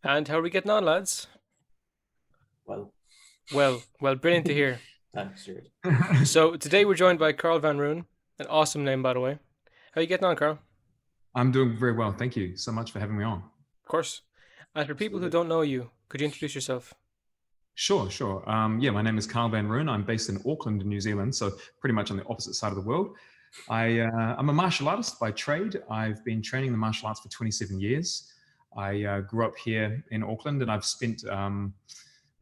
And how are we getting on, lads? Well, Well, brilliant to hear. thanks, Stuart. So today we're joined by Carl Van Roon, an awesome name, by the way. How are you getting on, Carl? I'm doing very well. Thank you so much for having me on. Of course. And for people who Absolutely. don't know you, could you introduce yourself? Sure. Yeah, my name is Carl Van Roon. I'm based in Auckland, New Zealand, so pretty much on the opposite side of the world. I'm a martial artist by trade. I've been training the martial arts for 27 years. I grew up here in Auckland, and I've spent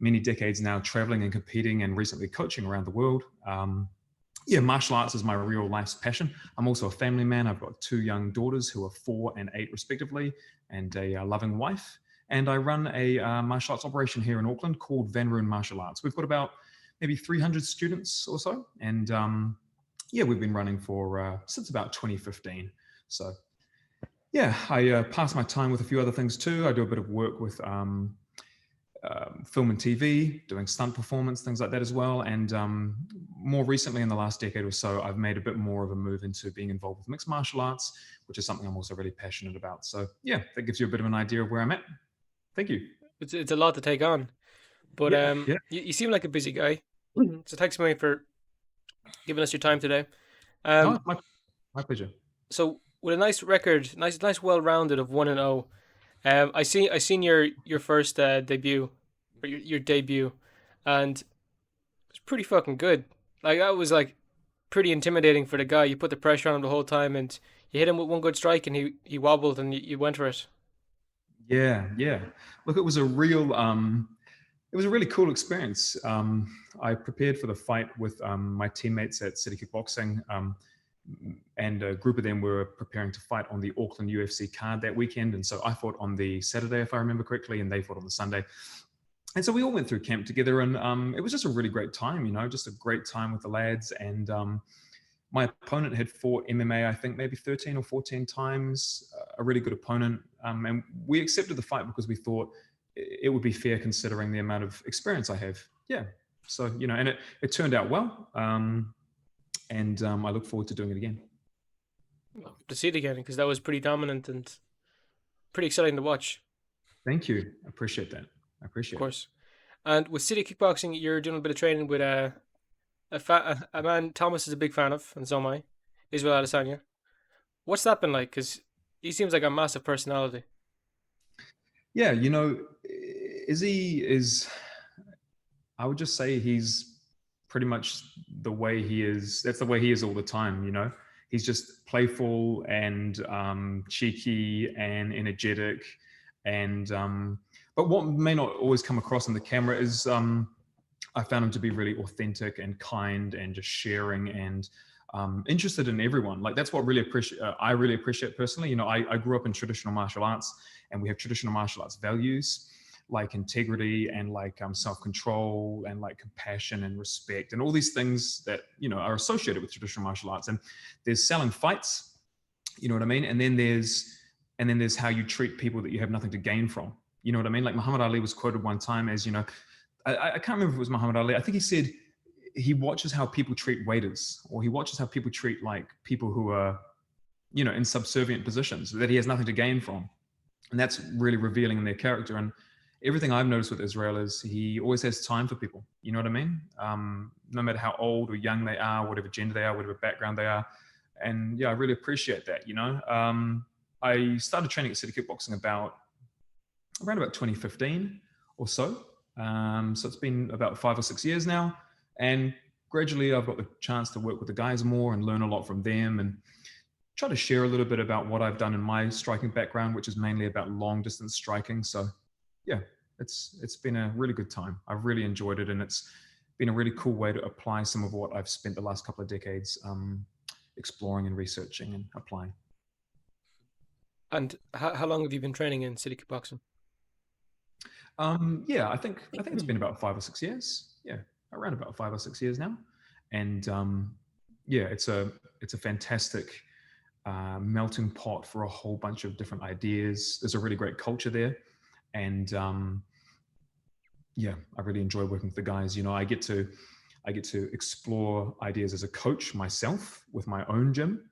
many decades now traveling and competing and recently coaching around the world. Yeah, martial arts is my real life's passion. I'm also a family man. I've got two young daughters who are 4 and 8 respectively, and a loving wife. And I run a martial arts operation here in Auckland called Van Roon Martial Arts. We've got about maybe 300 students or so, and yeah, we've been running for since about 2015. So yeah, I pass my time with a few other things too. I do a bit of work with film and TV, doing stunt performance, things like that as well. And more recently, in the last decade or so, I've made a bit more of a move into being involved with mixed martial arts, which is something I'm also really passionate about. So yeah, that gives you a bit of an idea of where I'm at. Thank you. It's a lot to take on, but Yeah. you seem like a busy guy. So thanks, mate, for giving us your time today. No, Um, my pleasure. so with a nice record, nice, well-rounded of 1-0. I seen your first debut, or your debut, and it's pretty fucking good. Like that was like pretty intimidating for the guy. You put the pressure on him the whole time, and you hit him with one good strike, and he wobbled, and you went for it. Yeah. Look, it was a really cool experience. I prepared for the fight with my teammates at City Kickboxing, and a group of them were preparing to fight on the Auckland UFC card that weekend. And so I fought on the Saturday, if I remember correctly, and they fought on the Sunday. And so we all went through camp together, and it was just a really great time, just a great time with the lads. And my opponent had fought MMA, I think maybe 13 or 14 times, a really good opponent. And we accepted the fight because we thought it would be fair considering the amount of experience I have. Yeah. So, and it turned out well. And I look forward to doing it again. To see it again because that was pretty dominant and pretty exciting to watch. Thank you. I appreciate that. I Of appreciate it. course. And with City Kickboxing, you're doing a bit of training with a man Thomas is a big fan of, and so am I, Israel Adesanya. What's that been like? Because he seems like a massive personality. Yeah, Izzy is, I would just say he's pretty much the way he is. That's the way he is all the time. He's just playful and cheeky and energetic. And, but what may not always come across on the camera is I found him to be really authentic and kind and just sharing and interested in everyone. Like that's what I really appreciate personally. I grew up in traditional martial arts, and we have traditional martial arts values like integrity and like self-control and like compassion and respect and all these things that are associated with traditional martial arts. And there's selling fights, you know what I mean, and then there's how you treat people that you have nothing to gain from. You know what I mean? Like Muhammad Ali was quoted one time as, I can't remember if it was Muhammad Ali. I think he said he watches how people treat waiters, or he watches how people treat like people who are, in subservient positions that he has nothing to gain from. And that's really revealing in their character. And everything I've noticed with Israel is he always has time for people. You know what I mean? No matter how old or young they are, whatever gender they are, whatever background they are. And yeah, I really appreciate that, I started training at City Kickboxing around about 2015 or so. So it's been about 5 or 6 years now. And gradually I've got the chance to work with the guys more and learn a lot from them and try to share a little bit about what I've done in my striking background, which is mainly about long distance striking. So yeah, it's been a really good time. I've really enjoyed it. And it's been a really cool way to apply some of what I've spent the last couple of decades exploring and researching and applying. And how long have you been training in City Kickboxing? Yeah, I think it's been about 5 or 6 years. Yeah, around about 5 or 6 years now. And yeah, it's a fantastic melting pot for a whole bunch of different ideas. There's a really great culture there, and yeah, I really enjoy working with the guys. I get to explore ideas as a coach myself with my own gym,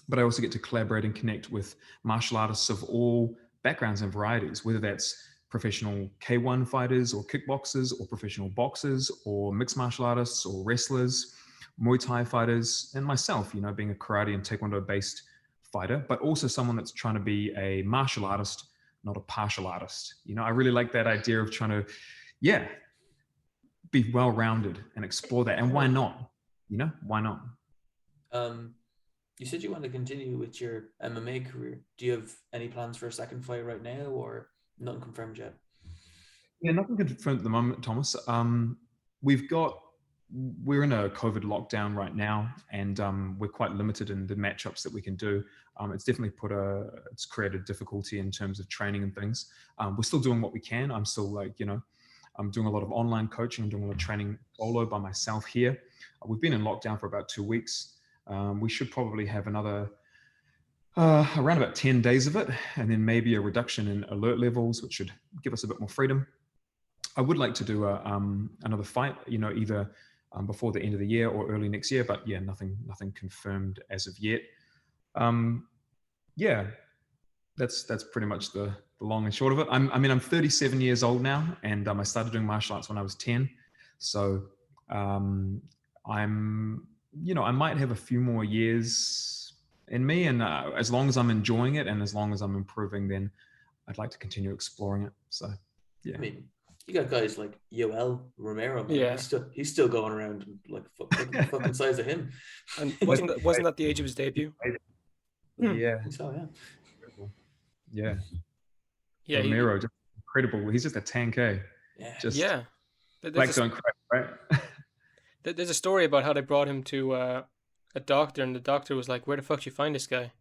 but I also get to collaborate and connect with martial artists of all backgrounds and varieties, whether that's professional K1 fighters or kickboxers or professional boxers or mixed martial artists or wrestlers, Muay Thai fighters, and myself, being a karate and taekwondo based fighter, but also someone that's trying to be a martial artist, not a partial artist. I really like that idea of trying to, be well-rounded and explore that. And why not? Why not? You said you want to continue with your MMA career. Do you have any plans for a second fight right now, or nothing confirmed yet? Yeah, nothing confirmed at the moment, Thomas. We're in a COVID lockdown right now, and we're quite limited in the matchups that we can do. It's definitely it's created difficulty in terms of training and things. We're still doing what we can. I'm still I'm doing a lot of online coaching. I'm doing a lot of training solo by myself here. We've been in lockdown for about 2 weeks. We should probably have another around about 10 days of it, and then maybe a reduction in alert levels, which should give us a bit more freedom. I would like to do another fight, either before the end of the year or early next year, but yeah, nothing confirmed as of yet. That's pretty much the long and short of it. I'm 37 years old now, and I started doing martial arts when I was 10. So I might have a few more years in me, and as long as I'm enjoying it and as long as I'm improving, then I'd like to continue exploring it. So yeah. I mean, you got guys like Yoel Romero, man. Yeah. He's still going around and like the fucking size of him. And wasn't that the age of his debut? Yeah. So Yeah. Yeah, Romero, just incredible. He's just a tank, eh? Yeah. Like don't crack, right? There's a story about how they brought him to a doctor, and the doctor was like, "Where the fuck did you find this guy?"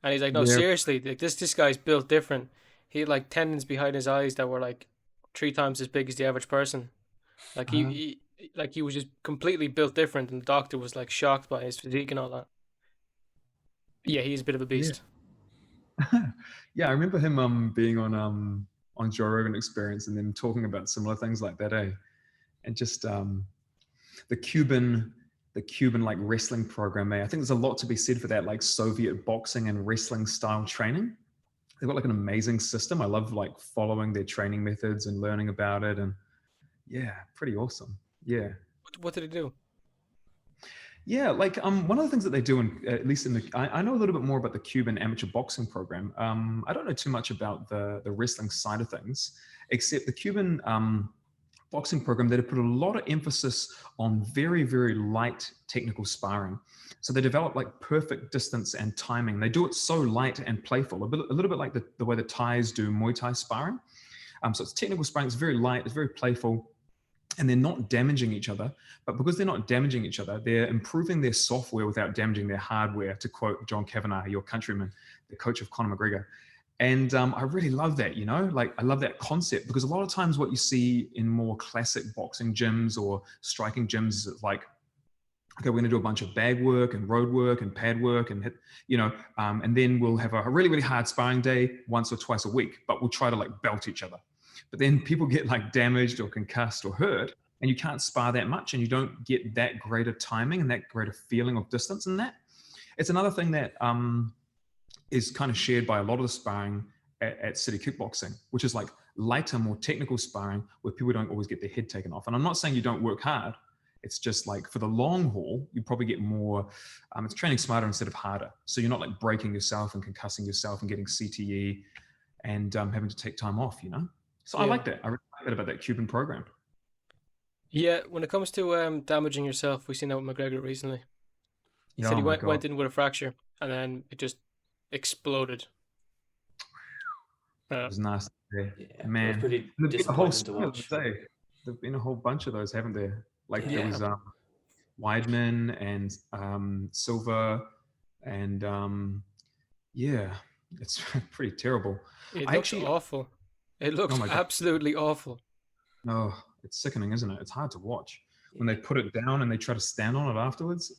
And he's like, "No, seriously, like this guy's built different. He had like tendons behind his eyes that were like 3 times as big as the average person. Like he was just completely built different." And the doctor was like shocked by his physique and all that. Yeah, he's a bit of a beast. Yeah, I remember him being on Joe Rogan Experience and then talking about similar things like that, eh? And just the Cuban like wrestling program, eh? I think there's a lot to be said for that, like Soviet boxing and wrestling style training. They've got like an amazing system. I love like following their training methods and learning about it, and yeah, pretty awesome. Yeah. What did he do? Yeah, like one of the things that they do, at least I know a little bit more about the Cuban amateur boxing program. I don't know too much about the wrestling side of things, except the Cuban boxing program, they put a lot of emphasis on very, very light technical sparring. So they develop like perfect distance and timing. They do it so light and playful, a little bit like the way the Thais do Muay Thai sparring. So it's technical sparring, it's very light, it's very playful. And they're not damaging each other, but because they're not damaging each other, they're improving their software without damaging their hardware, to quote John Kavanagh, your countryman, the coach of Conor McGregor. And I really love that, like I love that concept, because a lot of times what you see in more classic boxing gyms or striking gyms is like, okay, we're going to do a bunch of bag work and road work and pad work and hit, and then we'll have a really, really hard sparring day once or twice a week, but we'll try to like belt each other. But then people get like damaged or concussed or hurt, and you can't spar that much, and you don't get that greater timing and that greater feeling of distance in that. It's another thing that is kind of shared by a lot of the sparring at City Kickboxing, which is like lighter, more technical sparring where people don't always get their head taken off. And I'm not saying you don't work hard. It's just like for the long haul, you probably get more, it's training smarter instead of harder. So you're not like breaking yourself and concussing yourself and getting CTE and having to take time off, So I like that. I really like that about that Cuban program. Yeah, when it comes to damaging yourself, we've seen that with McGregor recently. He said he went in with a fracture, and then it just exploded. It was nasty. Yeah, Man, it was pretty there's been a whole disappointing to watch. There've been a whole bunch of those, haven't there? Like Yeah. there was Weidman and Silva, and yeah, it's pretty terrible. It looks awful. It looks absolutely awful. No, it's sickening, isn't it? It's hard to watch when they put it down and they try to stand on it afterwards.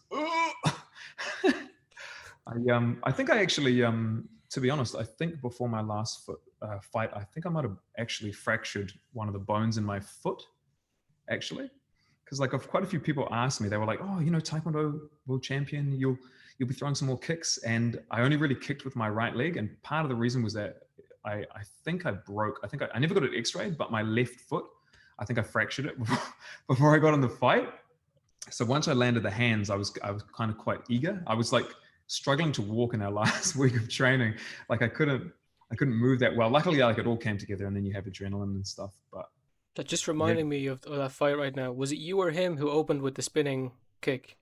I think I actually, to be honest, I think before my last fight, I think I might have actually fractured one of the bones in my foot, actually. Because like quite a few people asked me, they were like, "Oh, Taekwondo world champion, you'll be throwing some more kicks." And I only really kicked with my right leg, and part of the reason was that I think I broke. I never got it X-rayed, but my left foot, I think I fractured it before I got in the fight. So once I landed the hands, I was kind of quite eager. I was like struggling to walk in our last week of training. Like I couldn't move that well. Luckily, like it all came together, and then you have adrenaline and stuff. But That just yeah, reminding me of that fight right now. Was it you or him who opened with the spinning kick?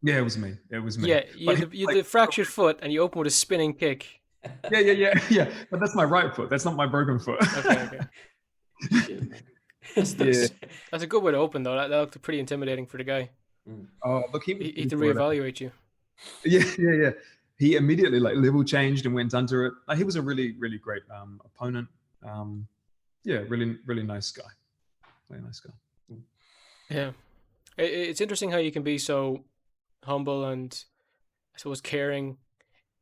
yeah, it was me. It was me. Yeah, But he you was had the like, fractured foot and you opened with a spinning kick. yeah. But that's my right foot. That's not my broken foot. Okay. Shit, man. Yeah. That's a good way to open though. That looked pretty intimidating for the guy. Oh, look, he was He ready had to for it. reevaluate you. Yeah. He immediately like level changed and went under it. Like, he was a really, really great opponent. Yeah, really nice guy. Really nice guy. Yeah, it's interesting how you can be so humble and I suppose caring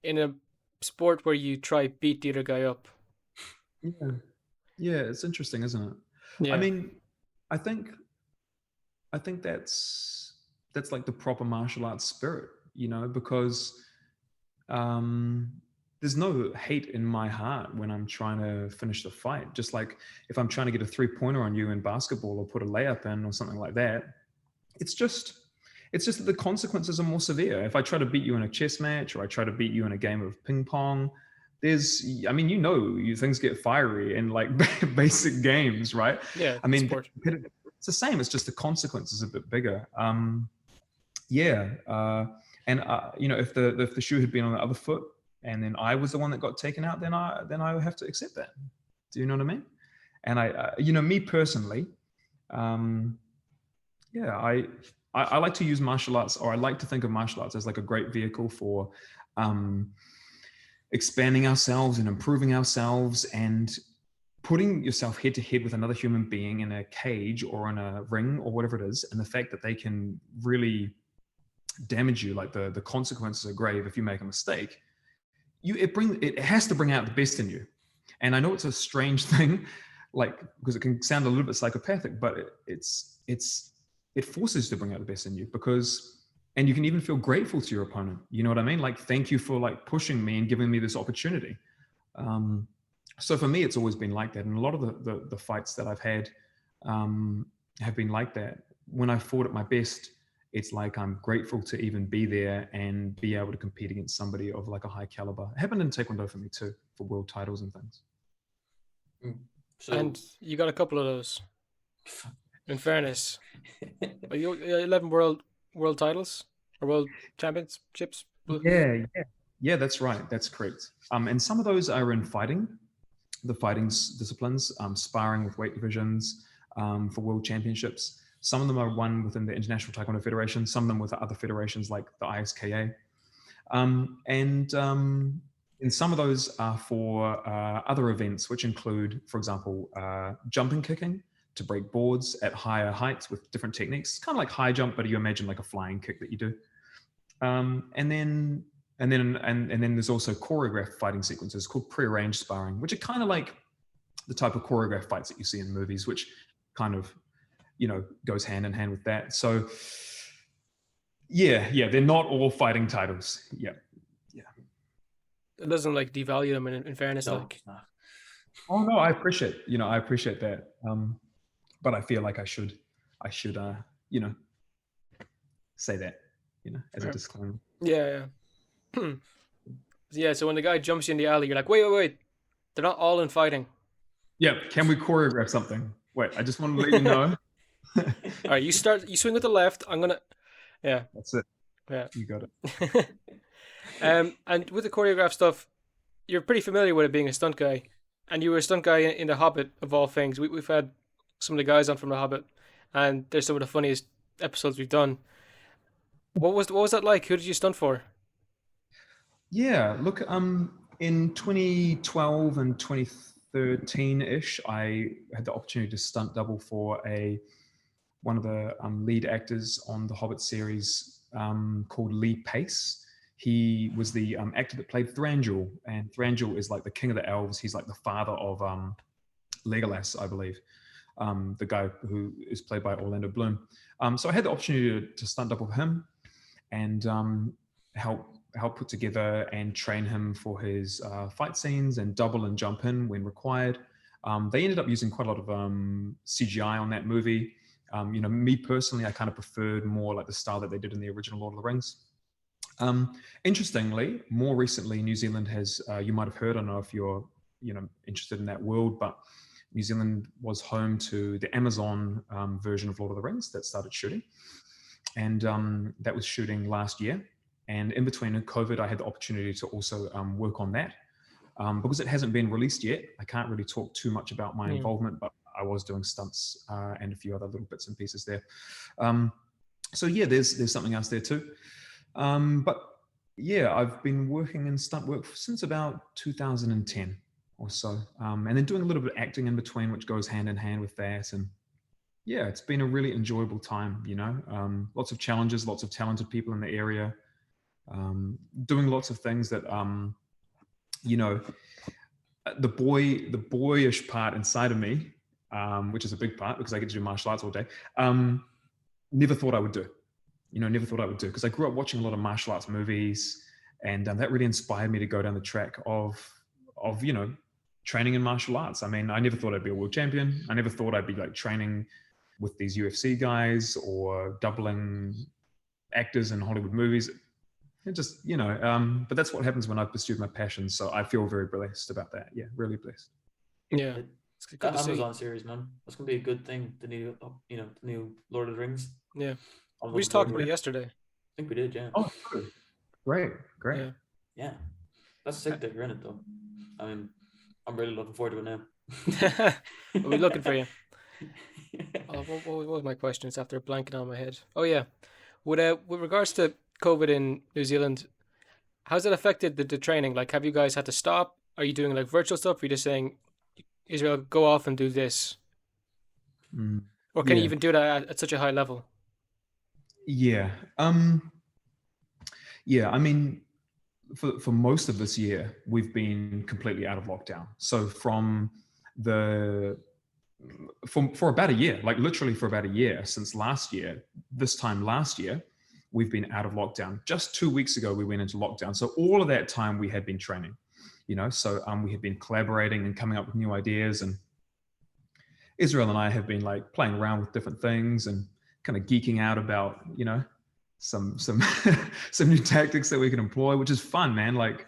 in a sport where you try beat the other guy up. Yeah, it's interesting, isn't it? I Yeah, mean, I think that's like the proper martial arts spirit, because um, there's no hate in my heart when I'm trying to finish the fight. Just like if I'm trying to get a 3-pointer on you in basketball or put a layup in or something like that, it's just that the consequences are more severe. If I try to beat you in a chess match or I try to beat you in a game of ping pong, things get fiery in like basic games, right? yeah, I mean, sport. it's the same. It's just the consequences are a bit bigger. Yeah. If the shoe had been on the other foot and then I was the one that got taken out, then I would have to accept that. Do you know what I mean? And me personally, yeah, I like to use martial arts, or I like to think of martial arts as like a great vehicle for expanding ourselves and improving ourselves and putting yourself head to head with another human being in a cage or in a ring or whatever it is, and the fact that they can really damage you, like the consequences are grave if you make a mistake. It has to bring out the best in you. And I know it's a strange thing, like, because it can sound a little bit psychopathic, but it forces you to bring out the best in you, and you can even feel grateful to your opponent. You know what I mean? Like, thank you for like pushing me and giving me this opportunity. So for me, it's always been like that. And a lot of the fights that I've had have been like that. When I fought at my best, it's like I'm grateful to even be there and be able to compete against somebody of like a high caliber. It happened in taekwondo for me too, for world titles and things. So, And you got a couple of those. In fairness, are you 11 world titles or world championships? Yeah, that's right. That's correct. And some of those are in the fighting disciplines, sparring with weight divisions for world championships. Some of them are won within the International Taekwondo Federation, some of them with other federations like the ISKA. And some of those are for other events, which include, for example, jumping kicking to break boards at higher heights with different techniques. It's kind of like high jump, but you imagine like a flying kick that you do. And then there's also choreographed fighting sequences called prearranged sparring, which are kind of like the type of choreographed fights that you see in movies, which kind of, goes hand in hand with that. So yeah, they're not all fighting titles. Yeah. It doesn't like devalue them in fairness. no, Like, no. Oh no, I appreciate that. But I feel like I should, say that, as a disclaimer. yeah. Yeah, so when the guy jumps you in the alley, you're like, wait. They're not all in fighting. Yeah, can we choreograph something? Wait, I just want to let you know. All right, you swing with the left. I'm gonna, yeah, That's it. yeah. You got it. And with the choreograph stuff, you're pretty familiar with it being a stunt guy, and you were a stunt guy in the Hobbit of all things. We've had some of the guys on from the Hobbit, and they're some of the funniest episodes we've done. What was that like? Who did you stunt for? Yeah, look, in 2012 and 2013-ish, I had the opportunity to stunt double for one of the lead actors on the Hobbit series called Lee Pace. He was the actor that played Thranduil, and Thranduil is like the king of the elves. He's like the father of Legolas, I believe, the guy who is played by Orlando Bloom. So I had the opportunity to stunt double for him and help help put together and train him for his fight scenes and double and jump in when required. They ended up using quite a lot of CGI on that movie. Me personally, I kind of preferred more like the style that they did in the original Lord of the Rings. Interestingly, more recently, New Zealand has, you might have heard, I don't know if you're, interested in that world, but New Zealand was home to the Amazon version of Lord of the Rings that started shooting. And that was shooting last year. And in between COVID, I had the opportunity to also work on that. Because it hasn't been released yet, I can't really talk too much about my involvement, but I was doing stunts and a few other little bits and pieces there. So yeah, there's something else there too. But yeah, I've been working in stunt work since about 2010 or so, and then doing a little bit of acting in between, which goes hand in hand with that. And yeah, it's been a really enjoyable time. Lots of challenges, lots of talented people in the area, doing lots of things that the boyish part inside of me, which is a big part because I get to do martial arts all day, never thought I would do. Never thought I would do, because I grew up watching a lot of martial arts movies, and that really inspired me to go down the track of training in martial arts. I mean, I never thought I'd be a world champion. I never thought I'd be like training with these UFC guys or doubling actors in Hollywood movies. It just, but that's what happens when I've pursued my passion. So I feel very blessed about that. Yeah, really blessed. Yeah. It's good That to see. Amazon series, man, that's gonna be a good thing. The new, the new Lord of the Rings. Yeah. I'm We looking just talked forward about to it yesterday. I think we did, yeah. Oh, great. Yeah. Yeah, that's sick that you're in it, though. I mean, I'm really looking forward to it now. I'll be looking for you. Oh, what was my question? It's after blanking on my head. Oh yeah, with regards to COVID in New Zealand, how's it affected the training? Like, have you guys had to stop? Are you doing like virtual stuff? Or are you just saying, Israel, go off and do this, or can you Yeah. even do that at such a high level? Yeah. Yeah. I mean, for most of this year, we've been completely out of lockdown. So for about a year, like literally for about a year since last year, this time last year, we've been out of lockdown. Just 2 weeks ago, we went into lockdown. So all of that time we had been training, so we had been collaborating and coming up with new ideas. And Israel and I have been like playing around with different things and kind of geeking out about, some some new tactics that we can employ, which is fun, man. Like,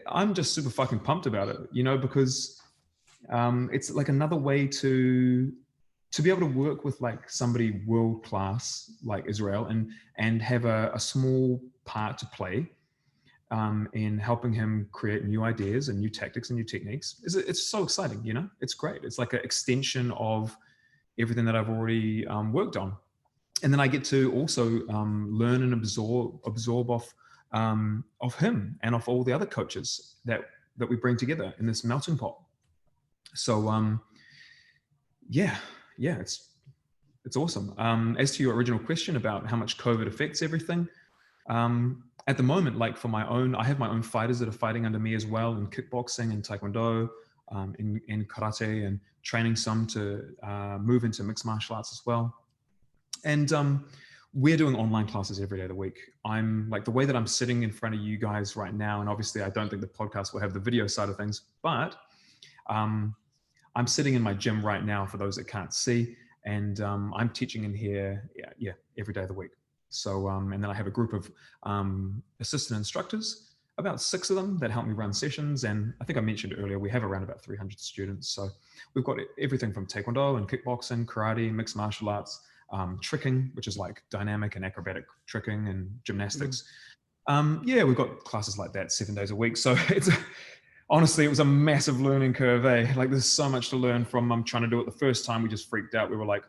I'm just super fucking pumped about it, because it's like another way to be able to work with like somebody world class like Israel and have a small part to play in helping him create new ideas and new tactics and new techniques. It's so exciting, it's great. It's like an extension of everything that I've already worked on. And then I get to also learn and absorb off of him and of all the other coaches that we bring together in this melting pot. So yeah, it's awesome. As to your original question about how much COVID affects everything, at the moment, like I have my own fighters that are fighting under me as well in kickboxing and taekwondo, in karate, and training some to move into mixed martial arts as well. And we're doing online classes every day of the week. I'm like, the way that I'm sitting in front of you guys right now, and obviously I don't think the podcast will have the video side of things, but I'm sitting in my gym right now for those that can't see, and I'm teaching in here, every day of the week. So, and then I have a group of assistant instructors, about 6 of them, that help me run sessions. And I think I mentioned earlier, we have around about 300 students. So we've got everything from taekwondo and kickboxing, karate, mixed martial arts, tricking, which is like dynamic and acrobatic tricking, and gymnastics. We've got classes like that 7 days a week. So honestly, it was a massive learning curve, Like, there's so much to learn from. I'm trying to do it the first time. We just freaked out. We were like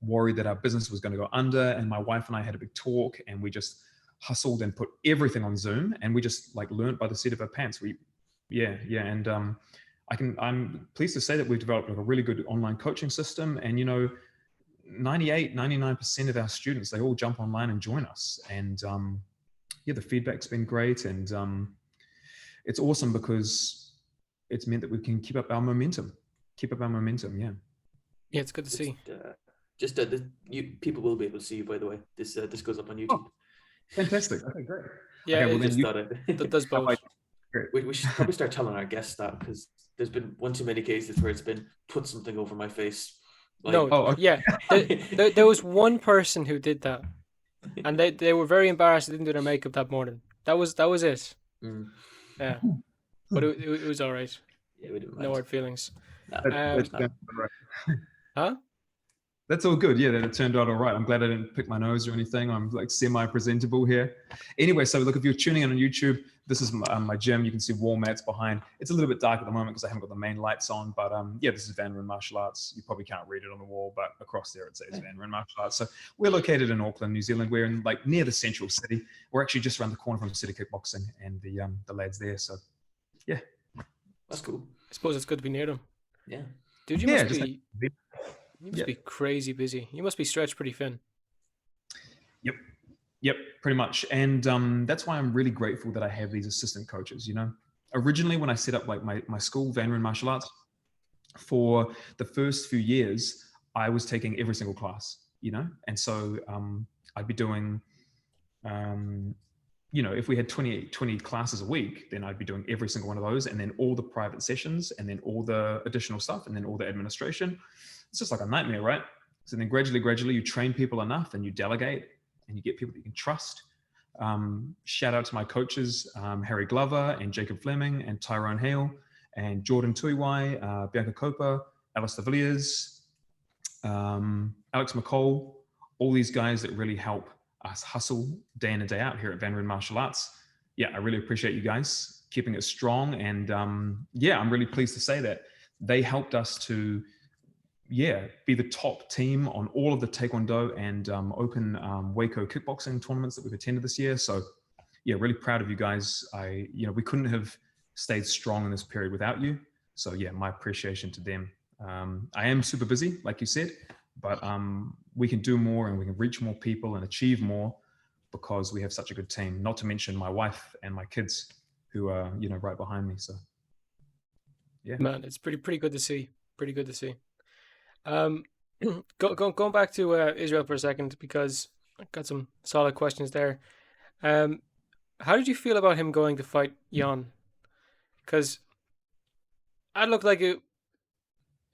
worried that our business was going to go under. And my wife and I had a big talk, and we just hustled and put everything on Zoom, and we just like learned by the seat of our pants. And I'm pleased to say that we've developed like a really good online coaching system. And 99% of our students, they all jump online and join us. And the feedback's been great. And it's awesome because it's meant that we can keep up our momentum. Yeah. Yeah, it's good to see. People will be able to see you, by the way. This goes up on YouTube. Oh, fantastic. Okay, great. Yeah, Okay, well I then just you. thought that it. does How about both. you? We should probably start telling our guests that, because there's been one too many cases where it's been put something over my face. No, Like, Oh, yeah, there was one person who did that, and they were very embarrassed they didn't do their makeup that morning. That was it. mm, Yeah, but okay. it was all right. yeah, we didn't No mind. hard feelings. No, That's Um, it's not. huh? That's all good. Yeah, that it turned out all right. I'm glad I didn't pick my nose or anything. I'm like semi-presentable here. Anyway, so look, if you're tuning in on YouTube, this is my gym. You can see wall mats behind. It's a little bit dark at the moment because I haven't got the main lights on. But yeah, this is Van Roon Martial Arts. You probably can't read it on the wall, but across there it says Van Roon Martial Arts. So we're located in Auckland, New Zealand. We're in like near the central city. We're actually just around the corner from City Kickboxing and the lads there. So yeah, That's cool. I suppose it's good to be near them. Yeah. Dude, yeah, just like, you must yeah. be crazy busy. You must be stretched pretty thin. Yep. Yep, pretty much. And that's why I'm really grateful that I have these assistant coaches, you know. Originally, when I set up like my school, Van Roon Martial Arts, for the first few years, I was taking every single class, you know. And so I'd be doing, you know, if we had 20 classes a week, then I'd be doing every single one of those, and then all the private sessions, and then all the additional stuff, and then all the administration. It's just like a nightmare, right? So then gradually, you train people enough and you delegate and you get people that you can trust. Shout out to my coaches, Harry Glover and Jacob Fleming and Tyrone Hale and Jordan Tuiwai, Bianca Copa, Alistair Villiers, Alex McCall, all these guys that really help us hustle day in and day out here at Van Roon Martial Arts. Yeah, I really appreciate you guys keeping it strong. And yeah, I'm really pleased to say that they helped us to be the top team on all of the taekwondo and open Waco kickboxing tournaments that we've attended this year. So yeah, really proud of you guys. We couldn't have stayed strong in this period without you. So yeah, my appreciation to them. I am super busy, like you said, but we can do more and we can reach more people and achieve more because we have such a good team. Not to mention my wife and my kids who are, right behind me. So yeah. Man, it's pretty good to see. Pretty good to see. Um, going back to Israel for a second because I got some solid questions there. Um, how did you feel about him going to fight Jan? Because I looked like it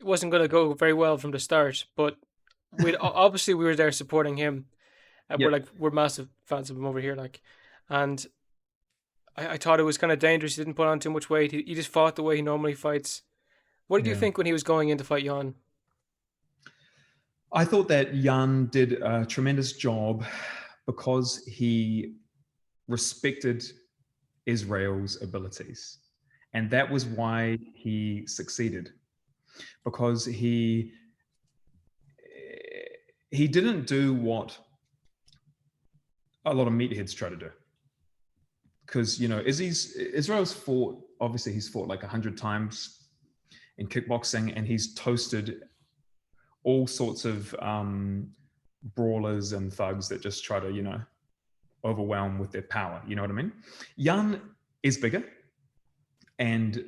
wasn't going to go very well from the start, but we obviously we were there supporting him. Yep. We're massive fans of him over here, like, and I thought it was kind of dangerous. He didn't put on too much weight. He just fought the way he normally fights. What did you Yeah. think when he was going in to fight Jan? I thought that Jan did a tremendous job because he respected Israel's abilities. And that was why he succeeded. Because he didn't do what a lot of meatheads try to do. Because, Israel's fought, obviously he's fought like 100 times in kickboxing, and he's toasted all sorts of brawlers and thugs that just try to, overwhelm with their power. You know what I mean? Jan is bigger and,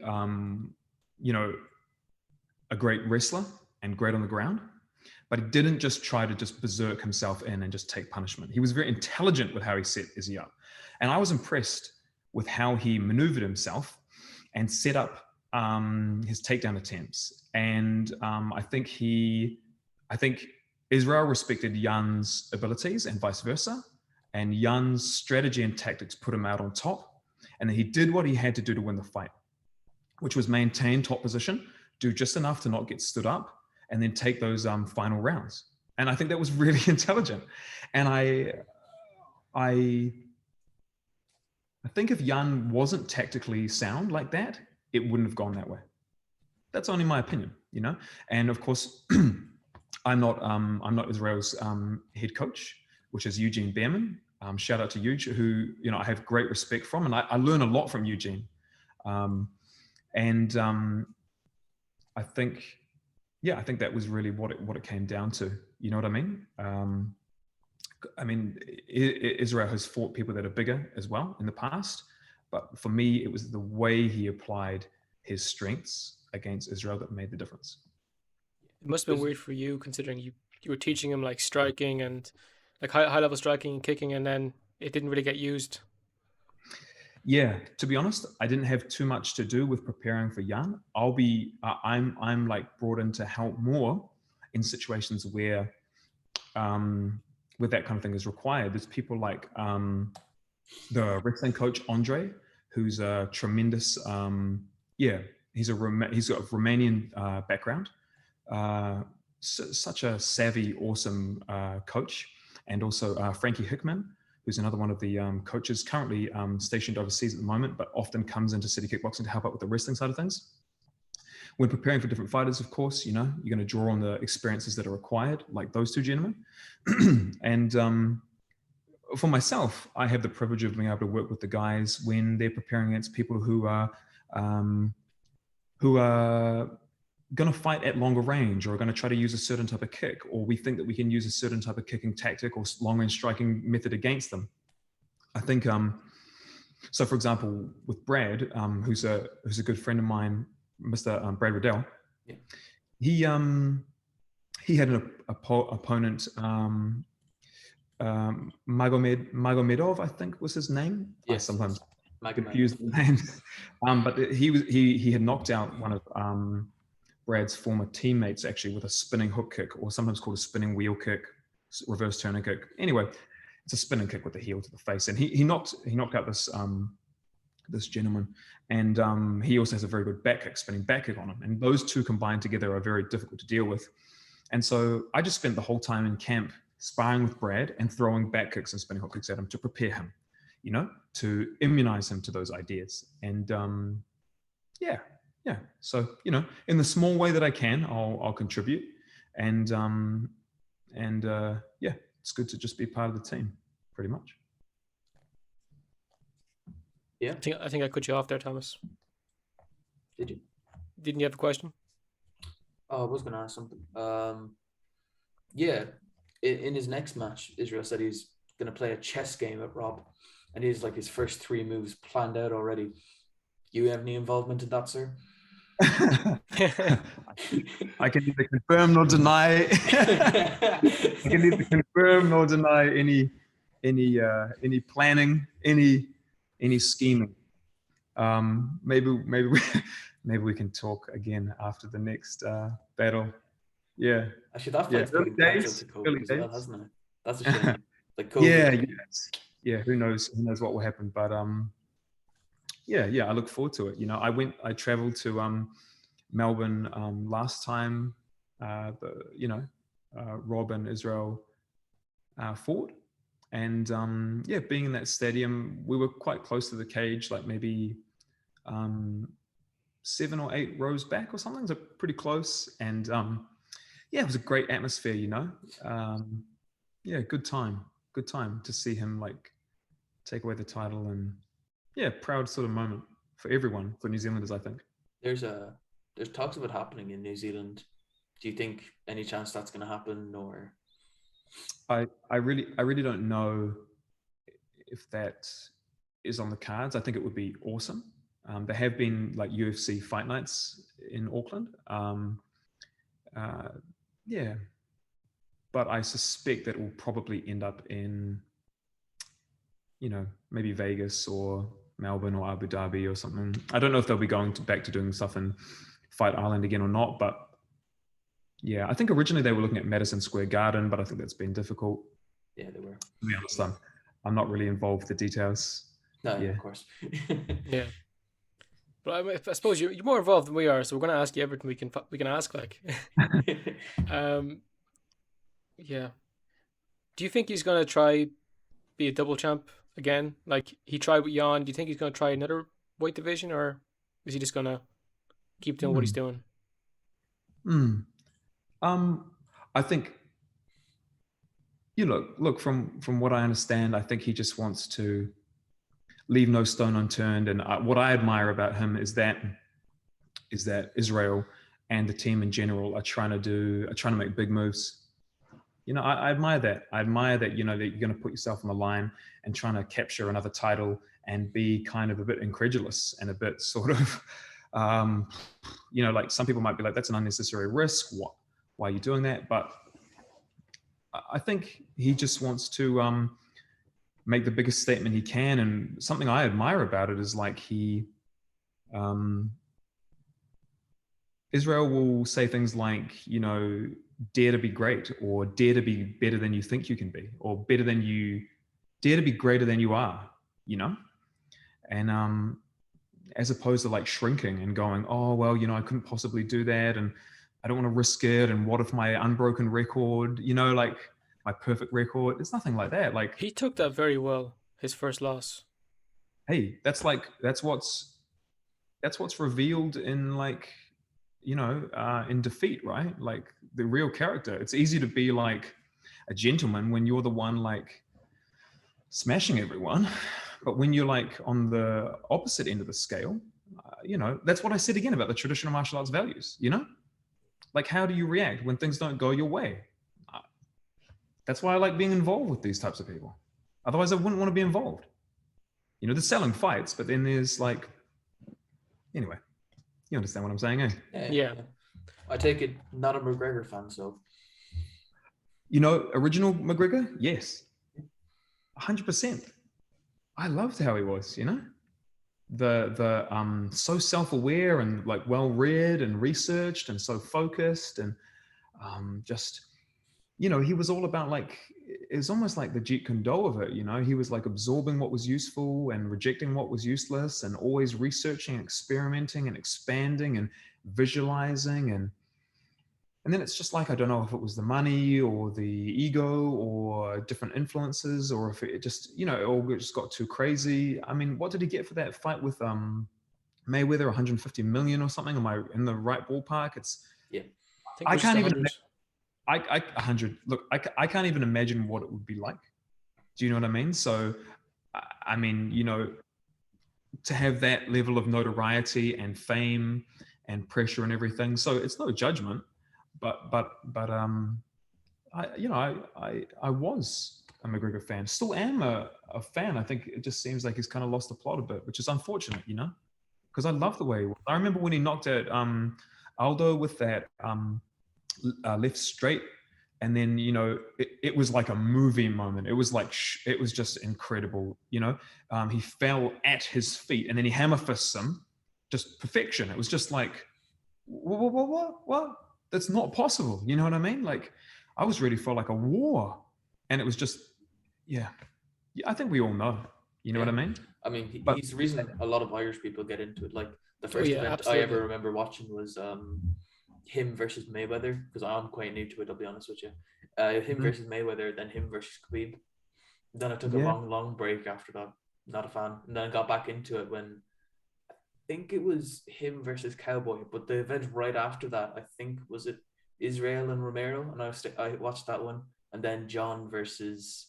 a great wrestler and great on the ground, but he didn't just try to just berserk himself in and just take punishment. He was very intelligent with how he set Izzy up. And I was impressed with how he maneuvered himself and set up his takedown attempts. And I think Israel respected Jan's abilities and vice versa. And Jan's strategy and tactics put him out on top. And then he did what he had to do to win the fight, which was maintain top position, do just enough to not get stood up, and then take those final rounds. And I think that was really intelligent. And I think if Jan wasn't tactically sound like that, it wouldn't have gone that way. That's only my opinion, And of course, I'm not Israel's head coach, which is Eugene Behrman. Shout out to Eugene, who I have great respect from, and I learn a lot from Eugene. I think that was really what it came down to. You know what I mean? Israel has fought people that are bigger as well in the past, but for me, it was the way he applied his strengths against Israel that made the difference. It must have been weird for you considering you were teaching him like striking and like high level striking and kicking, and then it didn't really get used. Yeah, to be honest, I didn't have too much to do with preparing for Jan. I'm like brought in to help more in situations where that kind of thing is required. There's people like the wrestling coach Andre, who's a tremendous, he's got a Romanian background, such a savvy, awesome coach, and also Frankie Hickman, who's another one of the coaches currently stationed overseas at the moment, but often comes into City Kickboxing to help out with the wrestling side of things. When preparing for different fighters, of course, you're going to draw on the experiences that are required, like those two gentlemen. And for myself, I have the privilege of being able to work with the guys when they're preparing against people who are going to fight at longer range, or are going to try to use a certain type of kick, or we think that we can use a certain type of kicking tactic or long range striking method against them. I think so. For example, with Brad, who's a good friend of mine, Mr. Brad Riddell, yeah. He had an opponent, Magomedov, I think was his name. Yes, I sometimes yes. confuse the names. But he had knocked out one of Brad's former teammates actually with a spinning hook kick, or sometimes called a spinning wheel kick, reverse turning kick. Anyway, it's a spinning kick with the heel to the face, and he knocked out this this gentleman, and he also has a very good back kick, spinning back kick on him, and those two combined together are very difficult to deal with. And so I just spent the whole time in camp sparring with Brad and throwing back kicks and spinning hook kicks at him to prepare him, to immunize him to those ideas. And yeah. So in the small way that I can, I'll contribute, and it's good to just be part of the team, pretty much. Yeah. I think I cut you off there, Thomas. Did you? Didn't you have a question? Oh, I was going to ask something. Yeah. In his next match, Israel said he's going to play a chess game at Rob, and he's like his first 3 moves planned out already. You have any involvement in that, sir? I can neither confirm nor deny. I can neither confirm nor deny any planning, any scheming. Maybe we can talk again after the next battle. Yeah. Actually, that fight's been cancelled to COVID as well, hasn't it? That's a shame. Like COVID. Yeah. Who knows what will happen? But yeah. I look forward to it. I traveled to Melbourne last time. Rob and Israel fought, and being in that stadium, we were quite close to the cage, like maybe 7 or 8 rows back or something. So pretty close, and it was a great atmosphere. Good time to see him like take away the title, and proud sort of moment for everyone, for New Zealanders, I think. There's talks of it happening in New Zealand. Do you think any chance that's going to happen, or? I really don't know if that is on the cards. I think it would be awesome. There have been like UFC fight nights in Auckland. But I suspect that it will probably end up in, maybe Vegas or Melbourne or Abu Dhabi or something. I don't know if they'll be going back to doing stuff in Fight Island again or not, but yeah, I think originally they were looking at Madison Square Garden, but I think that's been difficult. Yeah, they were. To be honest, I'm not really involved with the details. No, yeah, of course. Yeah. But I suppose you're more involved than we are, so we're going to ask you everything we can ask. Like, yeah. Do you think he's going to try be a double champ again? Like he tried with Jan. Do you think he's going to try another weight division, or is he just going to keep doing what he's doing? I think, look from what I understand, I think he just wants to leave no stone unturned. And what I admire about him is that Israel and the team in general are trying to make big moves. I admire that. I admire that, that you're going to put yourself on the line and trying to capture another title and be kind of a bit incredulous and a bit sort of, like some people might be like, that's an unnecessary risk. Why are you doing that? But I think he just wants to make the biggest statement he can. And something I admire about it is like um, Israel will say things like, dare to be great, or dare to be better than you think you can be, or dare to be greater than you are, you know? And as opposed to like shrinking and going, oh, well, I couldn't possibly do that. And I don't want to risk it. And what if my unbroken record, like my perfect record? It's nothing like that. Like, He took that very well. His first loss. hey, that's what's revealed in like, in defeat, right? Like the real character. It's easy to be like a gentleman when you're the one like smashing everyone. But when you're like on the opposite end of the scale, that's what I said again about the traditional martial arts values, Like, how do you react when things don't go your way? That's why I like being involved with these types of people. Otherwise, I wouldn't want to be involved. They're selling fights, but then there's like, anyway, you understand what I'm saying, eh? Yeah. I take it not a McGregor fan, so. Original McGregor? Yes. 100%. I loved how he was, the so self-aware and like well-read and researched and so focused and just, he was all about like, it was almost like the Jeet Kune Do of it, he was like absorbing what was useful and rejecting what was useless and always researching, experimenting and expanding and visualizing. And then it's just like, I don't know if it was the money or the ego or different influences, or if it just, it all just got too crazy. I mean, what did he get for that fight with Mayweather? 150 million or something? Am I in the right ballpark? It's, yeah. I can't even imagine. 100. Look, I can't even imagine what it would be like. Do you know what I mean? So, I mean, to have that level of notoriety and fame and pressure and everything. So it's no judgment. But I was a McGregor fan. Still am a fan. I think it just seems like he's kind of lost the plot a bit, which is unfortunate, because I love the way he was. I remember when he knocked out Aldo with that left straight, and then it was like a movie moment. It was like it was just incredible. He fell at his feet, and then he hammer fists him, just perfection. It was just like what? That's not possible. You know what I mean? Like, I was ready for like a war, and it was just, yeah. I think we all know. You know what I mean? I mean, he's the reason a lot of Irish people get into it. Like the first event absolutely. I ever remember watching was him versus Mayweather, because I'm quite new to it. I'll be honest with you. Him versus Mayweather, then him versus Khabib. Then I took a long break after that. Not a fan, and then I got back into it when. I think it was him versus Cowboy, but the event right after that, I think, was it Israel and Romero, and I watched that one, and then John versus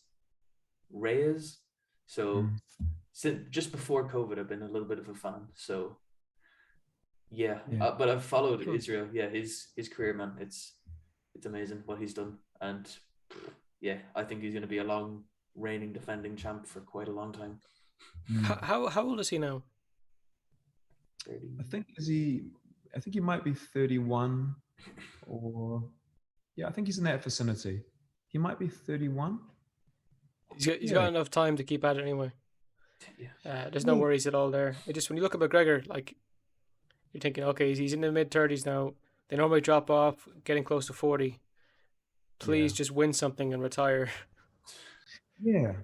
Reyes. So since just before COVID, I've been a little bit of a fan. So yeah. But I've followed Israel. Yeah, his career, man. It's amazing what he's done, and yeah, I think he's going to be a long reigning defending champ for quite a long time. How old is he now? 30. I think he might be 31, or I think he's in that vicinity. He might be 31. He's got enough time to keep at it anyway. There's no worries at all there. It just, when you look at McGregor, like, you're thinking, okay, he's in the mid-30s now. They normally drop off, getting close to 40. Please just win something and retire. Yeah.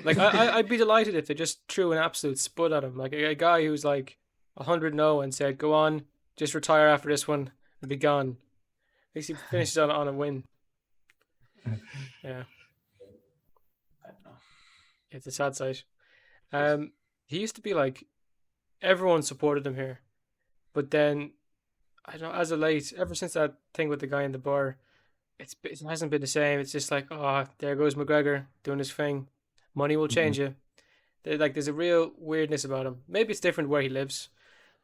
Like, I'd be delighted if they just threw an absolute spud at him. Like a guy who's like 100-0 and said, go on, just retire after this one and be gone. At least he finishes on a win. Yeah. I don't know. It's a sad sight. He used to be like, everyone supported him here. But then, I don't know, as of late, ever since that thing with the guy in the bar, it hasn't been the same. It's just like, oh, there goes McGregor doing his thing. Money will change you. There's a real weirdness about him. Maybe it's different where he lives,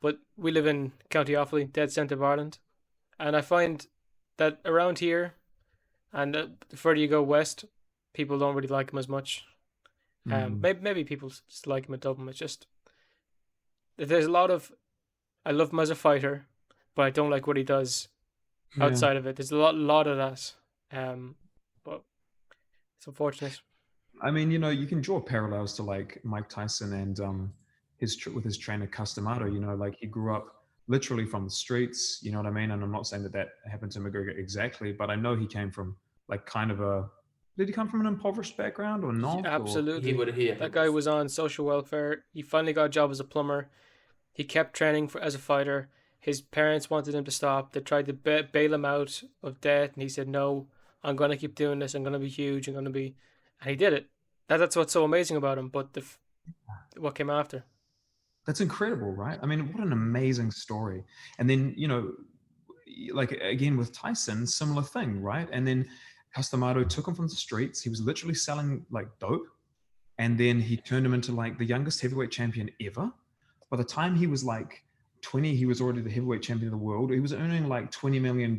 but we live in County Offaly, dead centre of Ireland, and I find that around here, and the further you go west, people don't really like him as much. Maybe people just like him in Dublin. It's just there's a lot of, I love him as a fighter, but I don't like what he does outside of it. There's a lot of that, but it's unfortunate. I mean, you know, you can draw parallels to like Mike Tyson and with his trainer Customato. You know, like he grew up literally from the streets. You know what I mean? And I'm not saying that that happened to McGregor exactly, but I know he came from like kind of a. Did he come from an impoverished background or not? Or Absolutely. He That guy was. was on social welfare. He finally got a job as a plumber. He kept training as a fighter. His parents wanted him to stop. They tried to bail him out of debt, and he said, "No, I'm gonna keep doing this. I'm gonna be huge. I'm gonna be," and he did it. That's what's so amazing about him. But what came after? that's incredible, right? I mean, what an amazing story. And then, you know, like again with Tyson, similar thing, right? And then Customato took him from the streets. He was literally selling like dope, and then he turned him into like the youngest heavyweight champion ever. By the time he was like 20, he was already the heavyweight champion of the world. He was earning like $20 million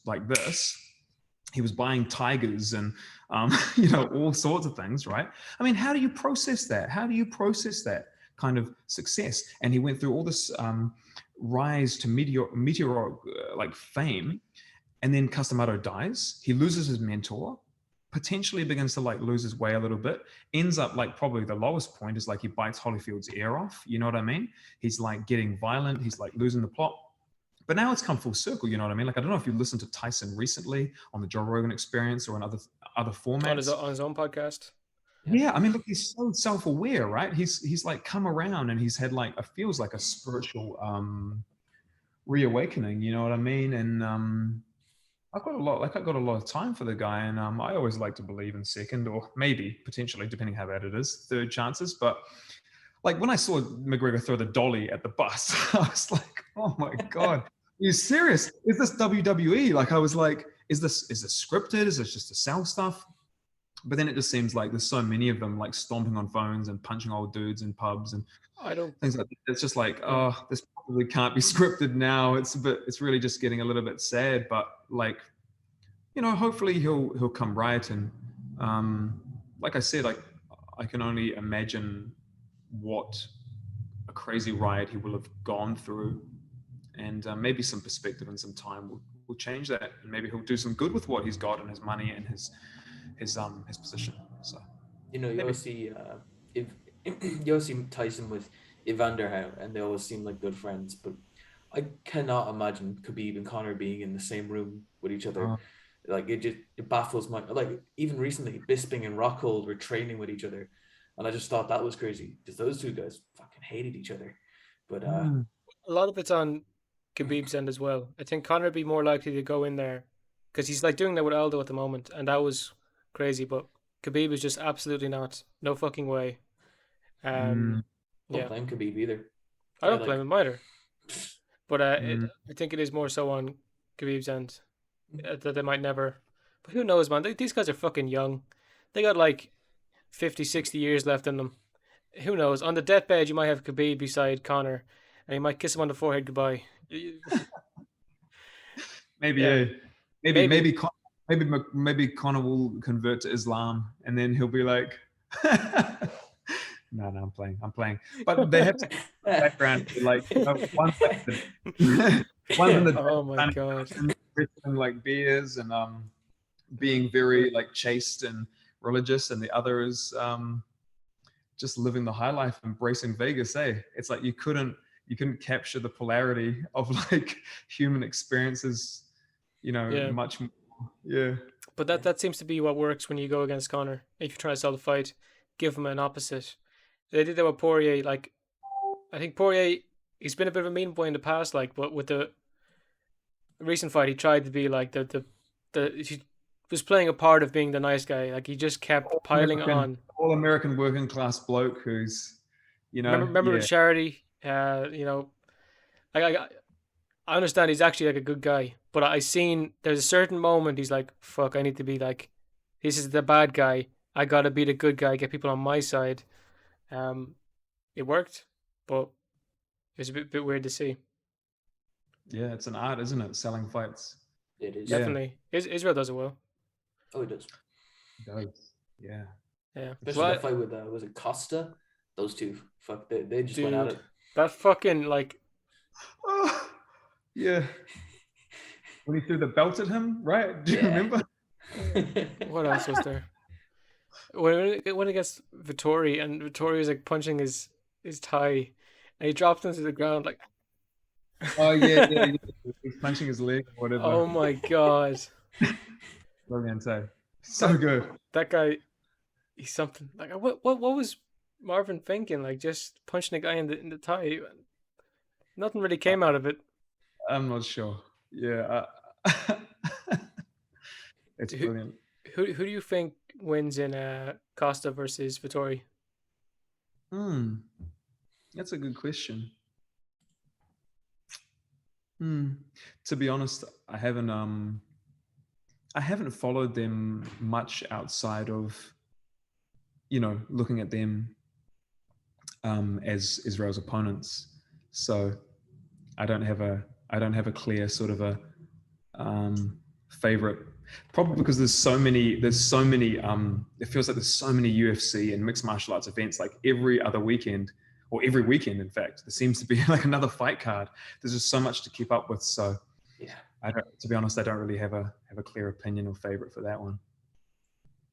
like this. He was buying tigers and you know, all sorts of things, right? I mean, how do you process that? How do you process that kind of success? And he went through all this rise to meteor like fame, and then Customato dies. He loses his mentor, potentially begins to like lose his way a little bit, ends up like probably the lowest point is like he bites Holyfield's ear off. You know what I mean? He's like getting violent. He's like losing the plot. But now it's come full circle. You know what I mean? Like I don't know if you listened to Tyson recently on the Joe Rogan Experience or in other formats. On his own podcast. Yeah. Yeah, I mean, look, he's so self-aware, right? He's like come around and he's had like feels like a spiritual reawakening. You know what I mean? And I've got a lot of time for the guy, and I always like to believe in second or maybe potentially, depending how bad it is, third chances. But like when I saw McGregor throw the dolly at the bus, I was like, oh my god, are you serious? Is this WWE? Like I was like, is this scripted? Is this just to sell stuff? But then it just seems like there's so many of them like stomping on phones and punching old dudes in pubs and I don't. things like that. It's just like, Yeah. oh, this probably can't be scripted now. It's really just getting a little bit sad. But like, you know, hopefully he'll come right. And like I said, I can only imagine what a crazy ride he will have gone through, and maybe some perspective and some time will change that, and maybe he'll do some good with what he's got and his money and his position. So You know, you maybe. always see if you always see Tyson with Evander Howe, and they always seem like good friends. But I cannot imagine Khabib and Conor being in the same room with each other. Uh, Like it baffles my like even recently Bisping and Rockhold were training with each other, and I just thought that was crazy because those two guys fucking hated each other. But mm, A lot of it's on Khabib's end as well. I think Conor would be more likely to go in there because he's like doing that with Aldo at the moment, and that was crazy. But Khabib is just absolutely not. No fucking way. mm, Um, don't yeah, blame Khabib either. I Guy don't blame like him either. But mm. I think it is more so on Khabib's end that they might never. But who knows, man? These guys are fucking young. They got like 50, 60 years left in them. Who knows? On the deathbed, you might have Khabib beside Connor, and he might kiss him on the forehead goodbye. Maybe Yeah, yeah, maybe maybe. maybe Connor will convert to Islam, and then he'll be like, no, I'm playing. But they have some background, like you know, one's in the Oh my god. drinking like beers and being very like chaste and religious, and the other is just living the high life, embracing Vegas. It's like you couldn't capture the polarity of like human experiences, you know, Yeah, much more. Yeah. but Yeah. that seems to be what works when you go against Connor. If you try to sell the fight, give him an opposite. They did that with Poirier. Like I think Poirier, he's been a bit of a mean boy in the past. Like, but with the recent fight, he tried to be like the he was playing a part of being the nice guy. Like he just kept piling American, on. all American working class bloke who's, you know, Remember with yeah. Charity, you know, I I understand he's actually like a good guy, but I seen there's a certain moment he's like, fuck, I need to be like, this is the bad guy. I gotta be the good guy, get people on my side. Um, it worked, but it was a bit weird to see. Yeah, it's an art, isn't it? Selling fights. It is. Yeah, Definitely, Israel does it well. Oh, it does. it does. Yeah. Yeah, Especially well, that fight with was it Costa? Those two, fuck, they just went at dude, it. that fucking like, Oh, yeah. When he threw the belt at him, right? Do you Yeah. remember? what else was there? when it gets Vittori and Vittori is like punching his thigh, and he drops him to the ground like, Oh yeah, yeah, yeah. He's punching his leg or oh whatever. my god, Brilliant, eh? So that good. that guy, he's something. Like what was Marvin thinking? Like just punching a guy in the thigh. Nothing really I, came out of it. I'm not sure. Yeah, it's Who brilliant. who do you think wins in Costa versus Vittori? Hmm, that's a good question. Hmm. To be honest, I haven't followed them much outside of looking at them as Israel's opponents. So I don't have a clear sort of a favorite. Probably because there's so many it feels like there's so many UFC and mixed martial arts events like every other weekend or every weekend in fact. There seems to be like another fight card. There's just so much to keep up with. So Yeah, I don't to be honest, I don't really have a clear opinion or favorite for that one.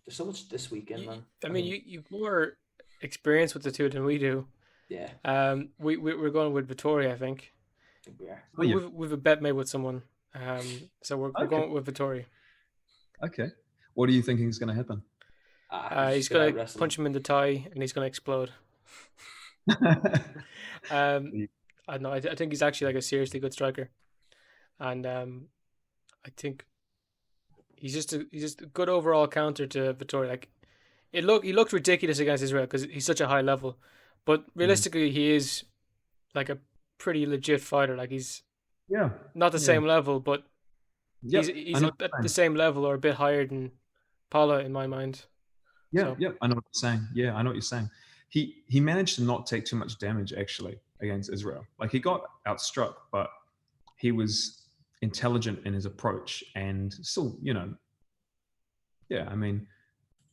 there's so much this weekend, man. I I mean, mean, you've more experience with the two than we do. yeah, We're going with Vittori, I think. I think we are. Oh yeah. We've a bet made with someone. So we're Okay. going with Vittori. Okay. What are you thinking is going to happen? He's He's just gonna gonna out wrestle him. punch him in the thigh and he's gonna explode. Um, I don't know. I think he's actually like a seriously good striker, and I think he's just a good overall counter to Vittori. Like he looked ridiculous against Israel because he's such a high level, but Mm. realistically he is like a pretty legit fighter. Like he's Yeah. not the Yeah. same level, but Yep. I know what at you're the saying. same level or a bit higher than Paula in my mind. Yeah. So Yep. I know what you're saying. Yeah, I know what you're saying. He managed to not take too much damage actually against Israel. Like he got outstruck, but he was intelligent in his approach and still, yeah. I mean,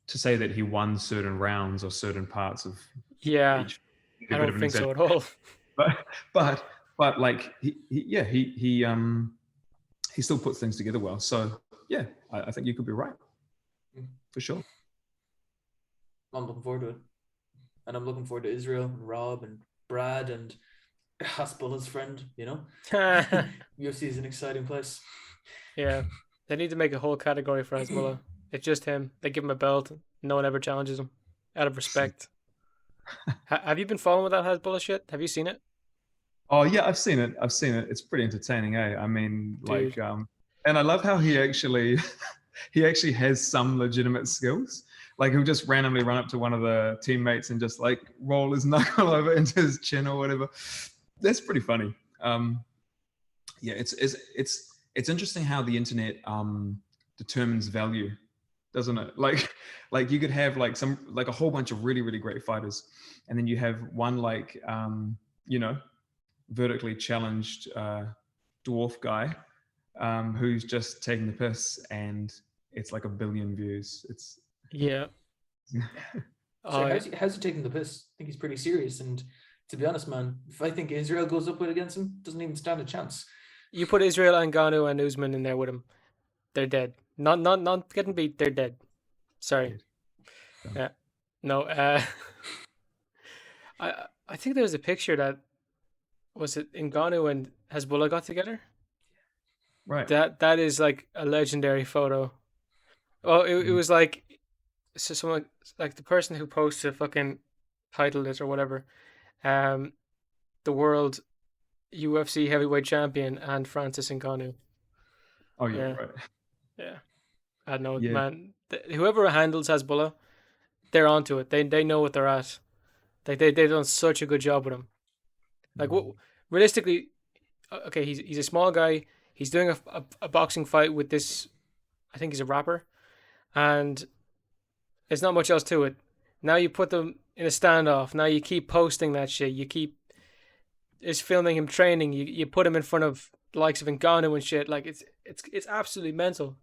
to say that he won certain rounds or certain parts of yeah, each, a I bit of don't an think so exaggeration. at all. But but like yeah, he still puts things together well. So yeah, I think you could be right Mm. for sure. I'm looking forward to it, and I'm looking forward to Israel and Rob and Brad and Hasbullah's friend. UFC is an exciting place. Yeah, they need to make a whole category for Hezbollah. It's just him. They give him a belt. No one ever challenges him, out of respect. Have you been following with that Hezbollah shit? Have you seen it, Oh yeah, I've seen it. I've seen it. It's pretty entertaining, eh? I mean, dude? like, and I love how he actually, he actually has some legitimate skills. Like he'll just randomly run up to one of the teammates and just like roll his knuckle over into his chin or whatever. That's pretty funny. Yeah, it's interesting how the internet determines value, doesn't it? Like you could have like a whole bunch of really great fighters, and then you have one like you know vertically challenged dwarf guy who's just taking the piss, and it's like a billion views. It's Yeah. So Oh, how's he taking the piss? I think he's pretty serious. And to be honest, man, if I think Israel goes up with against him, doesn't even stand a chance. you put Israel Ngannou and Usman in there with him. They're dead. Not getting beat. They're dead. Sorry. Yeah. No. I think there was a picture that was it Ngannou and Hezbollah got together. right. That is like a legendary photo. Oh, it Mm. was like so someone like the person who posted fucking titled it or whatever. Um, the world UFC heavyweight champion and Francis Ngannou. Oh yeah, Yeah, right. yeah. I don't know, Yeah. man. Whoever handles Hezbollah, they're onto it. They know what they're at. They've done such a good job with him. Like what realistically, okay, he's a small guy. He's doing a boxing fight with this. I think he's a rapper, and there's not much else to it. Now you put them in a standoff. Now you keep posting that shit. You keep is filming him training. You put him in front of the likes of Ngannou and shit. Like it's absolutely mental.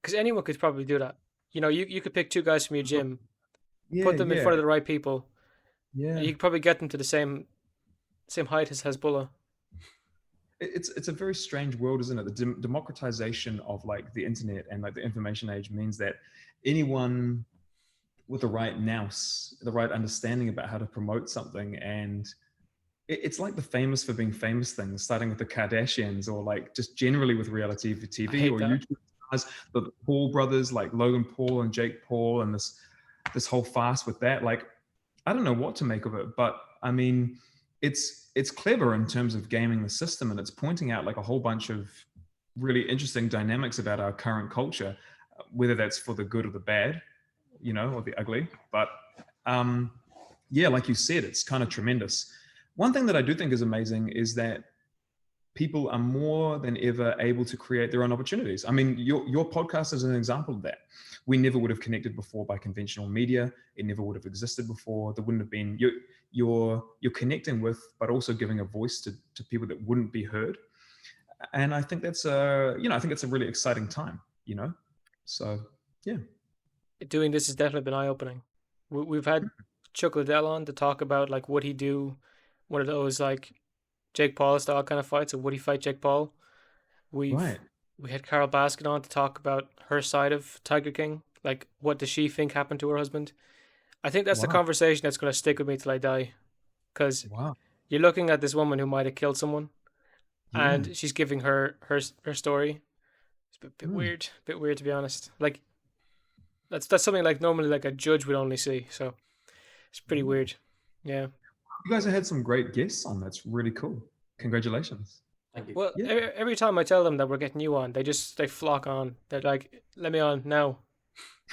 Because anyone could probably do that. You could pick two guys from your gym, Yeah, put them in yeah, front of the right people, and yeah. you could probably get them to the same height as Hezbollah. It's a very strange world, isn't it? The democratization of like the internet and like the information age means that anyone with the right nous, the right understanding about how to promote something. And it's like the famous for being famous things, starting with the Kardashians, or like just generally with reality I TV hate or that. YouTube stars, the Paul brothers, like Logan Paul and Jake Paul, and this whole fast with that. Like, I don't know what to make of it, but I mean, it's clever in terms of gaming the system, and it's pointing out like a whole bunch of really interesting dynamics about our current culture, whether that's for the good or the bad, or the ugly. But yeah, like you said, it's kind of tremendous. One thing that I do think is amazing is that people are more than ever able to create their own opportunities. I mean, your podcast is an example of that. We never would have connected before by conventional media. It never would have existed before. There wouldn't have been you're connecting with, but also giving a voice to people that wouldn't be heard. And I think that's I think it's a really exciting time. So yeah. Doing this has definitely been eye opening. We've had Chuck Liddell on to talk about like would he do one of those like Jake Paul style kind of fights, or would he fight Jake Paul? Right. We had Carol Baskin on to talk about her side of Tiger King. Like, what does she think happened to her husband? I think that's the Wow. conversation that's going to stick with me till I die. Because Wow. you're looking at this woman who might have killed someone, Yeah. and she's giving her story. It's a bit Mm. weird, bit weird to be honest. Like that's something like normally like a judge would only see. So it's pretty Yeah. weird. Yeah. You guys have had some great guests on. That's really cool. Congratulations. Thank you. Well, Yeah. every time I tell them that we're getting you on, they flock on. They're like, "Let me on now,"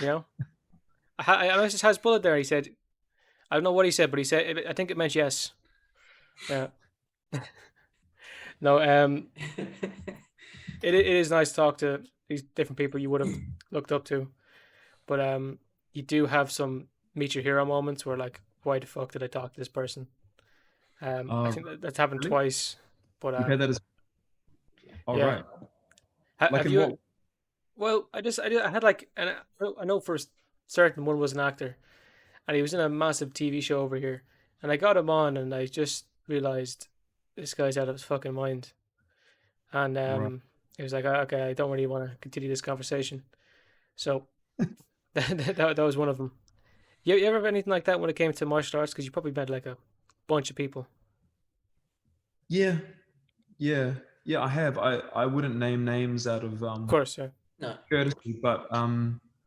you know. I messaged Has Bullet there. He said, I don't know what he said, but he said I think it meant yes. Yeah. No. It is nice to talk to these different people you would have looked up to, but you do have some meet your hero moments where like, why the fuck did I talk to this person? I Uh, think that's happened really? twice, but You've had that as all yeah. right. Like Have in you? what? Well, I had like, and I know for certain one was an actor, and he was in a massive TV show over here, and I got him on, and I just realized this guy's out of his fucking mind, and Right. he was like, "Ah, okay, I don't really want to continue this conversation." So that was one of them. You ever have anything like that when it came to martial arts? Because you probably met like a bunch of people. Yeah. Yeah. Yeah. I have. I wouldn't name names out of Of course, yeah. No. courtesy, but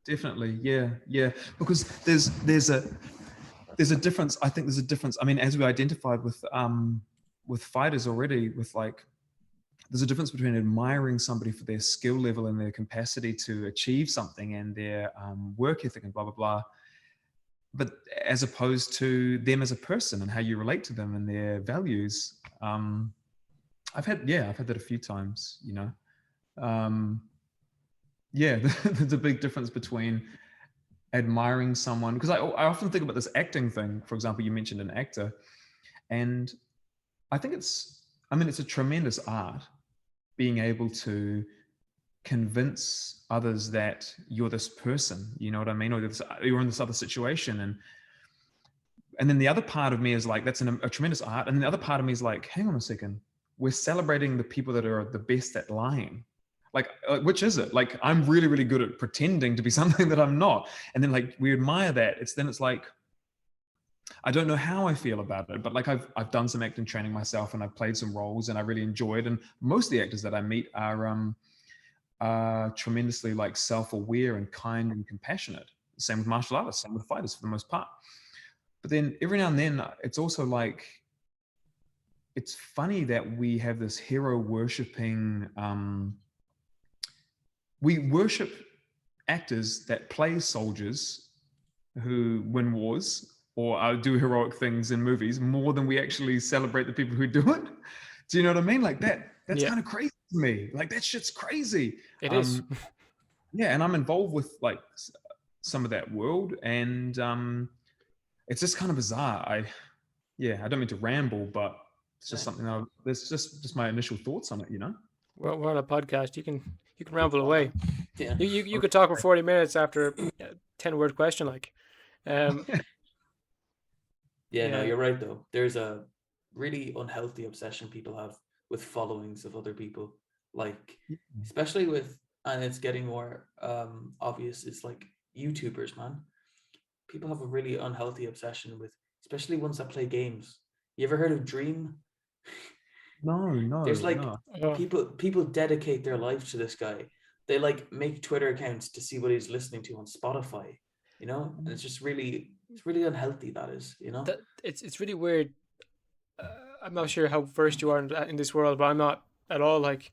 definitely. Yeah. Yeah. Because there's a difference. I think there's a difference. I mean, as we identified with fighters already, with like there's a difference between admiring somebody for their skill level and their capacity to achieve something and their work ethic and blah blah blah, but as opposed to them as a person and how you relate to them and their values. I've had that a few times. Um, yeah, there's a big difference between admiring someone, because I often think about this acting thing. For example, you mentioned an actor, and I think it's a tremendous art being able to convince others that you're this person, you know what I mean, or you're in this other situation, and then the other part of me is like, that's a tremendous art, and the other part of me is like, hang on a second, we're celebrating the people that are the best at lying. Like, which is it? Like, I'm really, really good at pretending to be something that I'm not, and then like we admire that. It's like, I don't know how I feel about it, but like I've done some acting training myself, and I've played some roles, and I really enjoy it. And most of the actors that I meet are tremendously like self-aware and kind and compassionate. Same with martial artists, same with fighters for the most part. But then every now and then, it's also like, it's funny that we have this hero worshipping. We worship actors that play soldiers who win wars or do heroic things in movies more than we actually celebrate the people who do it. Do you know what I mean? Like that's Yeah, kind of crazy to me. Like that shit's crazy. it is. Yeah, and I'm involved with like some of that world, and it's just kind of bizarre. I don't mean to ramble, but it's just something that's just my initial thoughts on it. We're on a podcast. You can ramble away. Yeah. You could talk for 40 minutes after a 10-word question. Like, um, Yeah, no, yeah, you're right though. There's a really unhealthy obsession people have with followings of other people. Like, especially with, and it's getting more obvious, it's like YouTubers, man. people have a really unhealthy obsession with, especially ones that play games. You ever heard of Dream? No, no, There's like no. Oh, people dedicate their life to this guy. They like make Twitter accounts to see what he's listening to on Spotify, and it's just it's really unhealthy. That is. that it's really weird. I'm not sure how versed you are in this world, but I'm not at all. Like,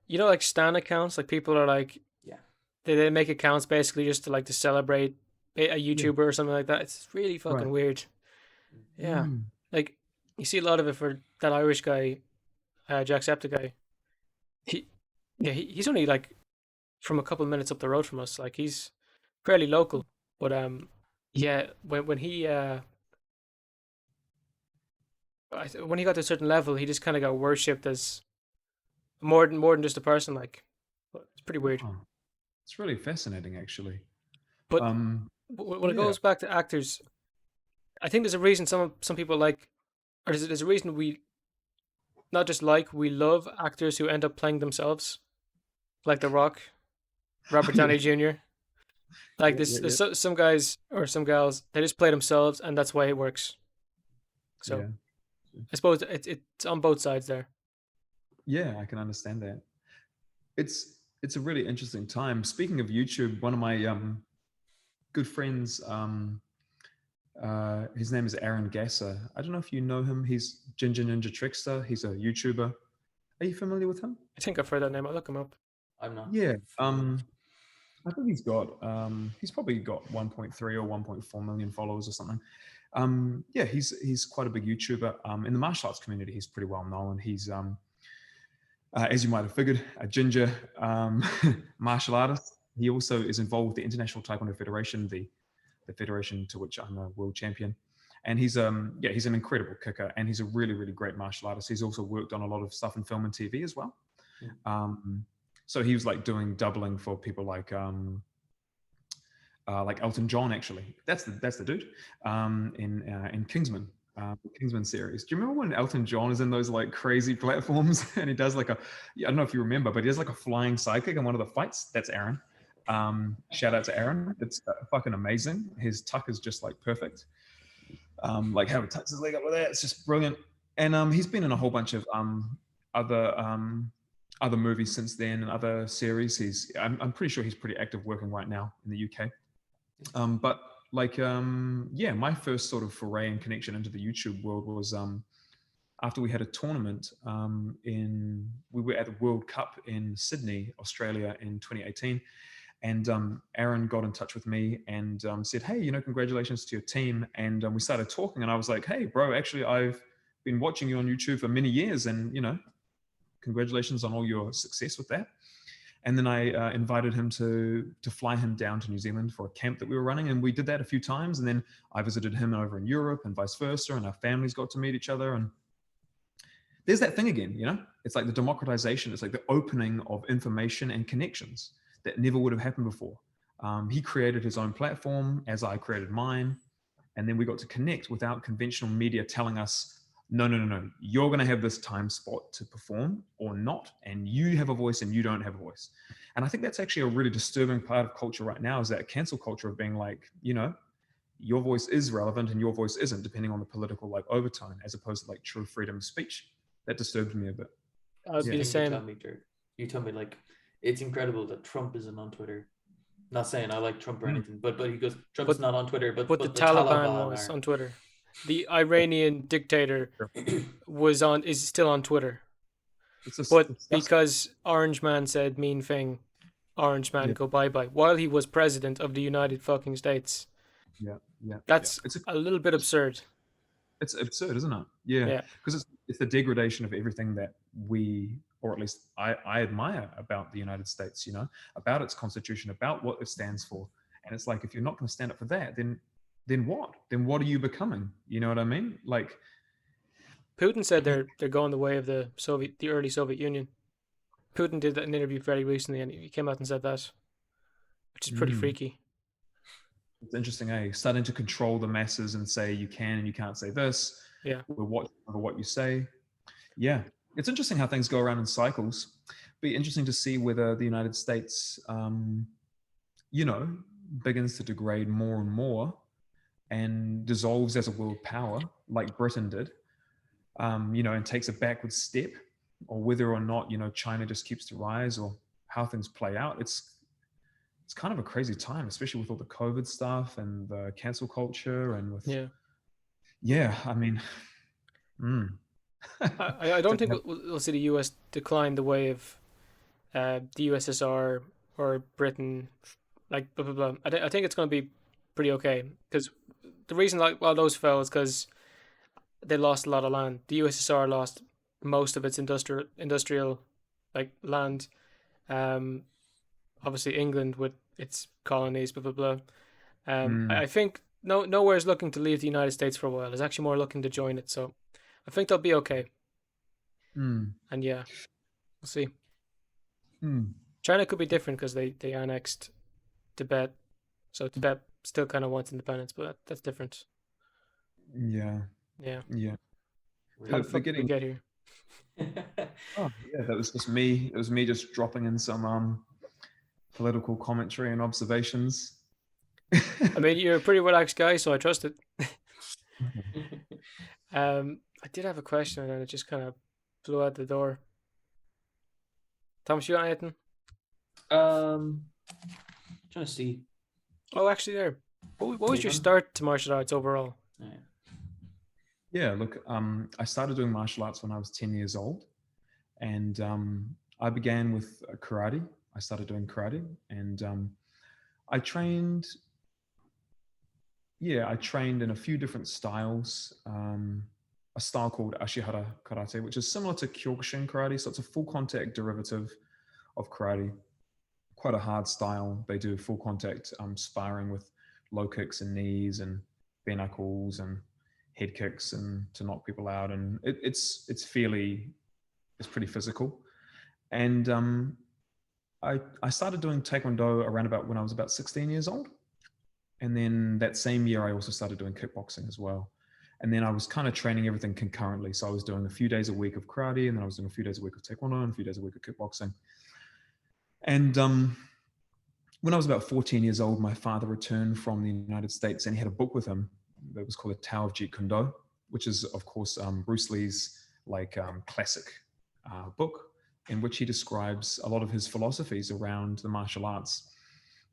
like stan accounts. Like, people are like, Yeah. they make accounts basically just to celebrate a Yeah, YouTuber or something like that. It's really right. fucking weird. Yeah, Mm, like you see a lot of it for that Irish guy, Jacksepticeye. He, yeah, he's only like from a couple of minutes up the road from us. Like, he's fairly local, but yeah, when he when he got to a certain level, he just kind of got worshipped as more than just a person. Like, but it's pretty weird. wow. It's really fascinating, actually. But Um, when it yeah, goes back to actors, I think there's a reason some people like, or there's a reason we not just like, we love actors who end up playing themselves, like The Rock, Robert yeah, Downey Jr. Like, yeah, yeah, there's yeah, some guys or some gals, they just play themselves, and that's why it works. So yeah. I suppose it's on both sides there. Yeah, I can understand that. It's a really interesting time. Speaking of YouTube, one of my good friends, his name is Aaron Gasser. I don't know if you know him. He's Ginger Ninja Trickster. He's a YouTuber. Are you familiar with him? I think I've heard that name. I'll look him up. I'm not Yeah. familiar. I think he's probably got 1.3 or 1.4 million followers or something. Yeah, he's quite a big YouTuber. In the martial arts community, he's pretty well known. He's as you might have figured, a ginger martial artist. He also is involved with the International Taekwondo Federation, the federation to which I'm a world champion. And he's he's an incredible kicker, and he's a really, really great martial artist. He's also worked on a lot of stuff in film and TV as well. Mm. So he was like doing doubling for people like Elton John. Actually, that's the dude in Kingsman. Kingsman series. Do you remember when Elton John is in those like crazy platforms and he does like I don't know if you remember, but he does like a flying sidekick in one of the fights? That's Aaron. Shout out to Aaron. It's fucking amazing. His tuck is just like perfect. Like how he tucks his leg up like that. It's just brilliant. And he's been in a whole bunch of other other movies since then and other series. I'm pretty sure he's pretty active working right now in the UK. But yeah, my first sort of foray and connection into the YouTube world was after we had a tournament we were at the World Cup in Sydney, Australia in 2018. And Aaron got in touch with me and said, hey, congratulations to your team. And we started talking and I was like, hey, bro, actually, I've been watching you on YouTube for many years and, congratulations on all your success with that. And then I invited him to fly him down to New Zealand for a camp that we were running. And we did that a few times. And then I visited him over in Europe and vice versa. And our families got to meet each other. And there's that thing again, it's like the democratization. It's like the opening of information and connections that never would have happened before. He created his own platform as I created mine. And then we got to connect without conventional media telling us, no, you're going to have this time spot to perform or not. And you have a voice and you don't have a voice. And I think that's actually a really disturbing part of culture right now, is that cancel culture of being like, your voice is relevant and your voice isn't, depending on the political like overtone, as opposed to like true freedom of speech. That disturbs me a bit. I'd be Same the you same. tell me, Dirk. You tell me like it's incredible that Trump isn't on Twitter. Not saying I like Trump or Mm. anything, but he goes, Trump's But not on Twitter, but the but the Taliban Taliban was are. on Twitter. The Iranian dictator is still on Twitter. It's just But disgusting. because Orange Man said mean thing, Orange Man Yeah, go bye bye while he was president of the United fucking States. yeah, yeah, yeah. That's a little bit absurd. It's absurd, isn't it? Yeah, Yeah. because it's the degradation of everything that we, or at least I admire about the United States. About its constitution, about what it stands for. And it's like, if you're not going to stand up for that, then what? Then what are you becoming? You know what I mean? Like, Putin said they're going the way of the early Soviet Union. Putin did an interview very recently, and he came out and said that, which is pretty mm, freaky. it's interesting, starting to control the masses and say you can and you can't say this. Yeah. We're watching over what you say. Yeah, it's interesting how things go around in cycles. Be interesting to see whether the United States, begins to degrade more and more, and dissolves as a world power, like Britain did, and takes a backward step, or whether or not, China just keeps to rise, or how things play out. It's kind of a crazy time, especially with all the COVID stuff and the cancel culture and with, Yeah. I mean, I don't think we'll see the US decline the way of the USSR or Britain, like blah blah blah. I think it's going to be pretty okay, because the reason like while those fell is because they lost a lot of land. The USSR lost most of its industrial like land. Um, Obviously England with its colonies, blah blah blah. I think nowhere's looking to leave the United States for a while. It's actually more looking to join it. So I think they'll be okay. And yeah, we'll see. China could be different because they annexed Tibet, so Tibet still kind of wants independence, but that's different. Yeah. Yeah. Really? How the fuck did we get here? Oh yeah, that was just me. It was me just dropping in some political commentary and observations. I mean, you're a pretty relaxed guy, so I trust it. I did have a question, and it just kind of flew out the door. Thomas, you got anything? Trying to see. Oh, actually, there. What was your start to martial arts overall? Yeah, look, I started doing martial arts when I was 10 years old, and I began with karate. I started doing karate, and I trained. Yeah, I trained in a few different styles. A style called Ashihara Karate, which is similar to Kyokushin Karate, so it's a full contact derivative of karate. Quite a hard style. They do full contact sparring with low kicks and knees and bare knuckles and head kicks and to knock people out, and it's pretty physical. And I started doing taekwondo around about when I was about 16 years old, and then that same year I also started doing kickboxing as well. And then I was kind of training everything concurrently, so I was doing a few days a week of karate, and then I was doing a few days a week of taekwondo and a few days a week of kickboxing. And when I was about 14 years old, my father returned from the United States, and he had a book with him that was called The Tao of Jeet Kune Do, which is, of course, Bruce Lee's classic book, in which he describes a lot of his philosophies around the martial arts,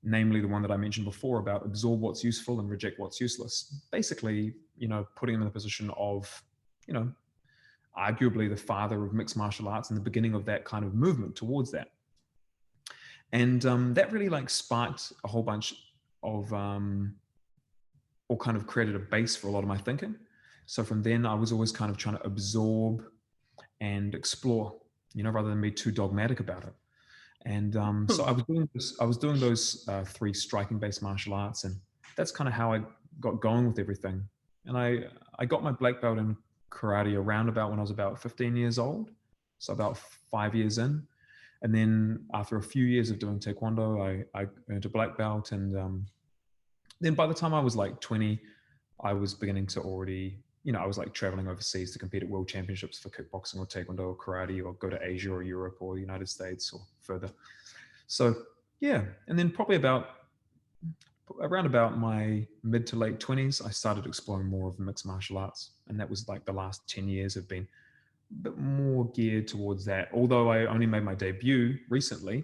namely the one that I mentioned before about absorb what's useful and reject what's useless. Basically, putting him in the position of, arguably the father of mixed martial arts and the beginning of that kind of movement towards that. And that really sparked a whole bunch of, or kind of created a base for a lot of my thinking. So from then I was always kind of trying to absorb and explore, rather than be too dogmatic about it. And so I was doing those 3 striking based martial arts, and that's kind of how I got going with everything. And I got my black belt in karate around about when I was about 15 years old, so about 5 years in. And then after a few years of doing taekwondo, I earned a black belt. And then by the time I was 20, I was beginning to already, I was traveling overseas to compete at world championships for kickboxing or taekwondo or karate, or go to Asia or Europe or the United States or further. So yeah, and then probably around about my mid to late 20s, I started exploring more of mixed martial arts. And that was the last 10 years have been a bit more geared towards that. Although I only made my debut recently,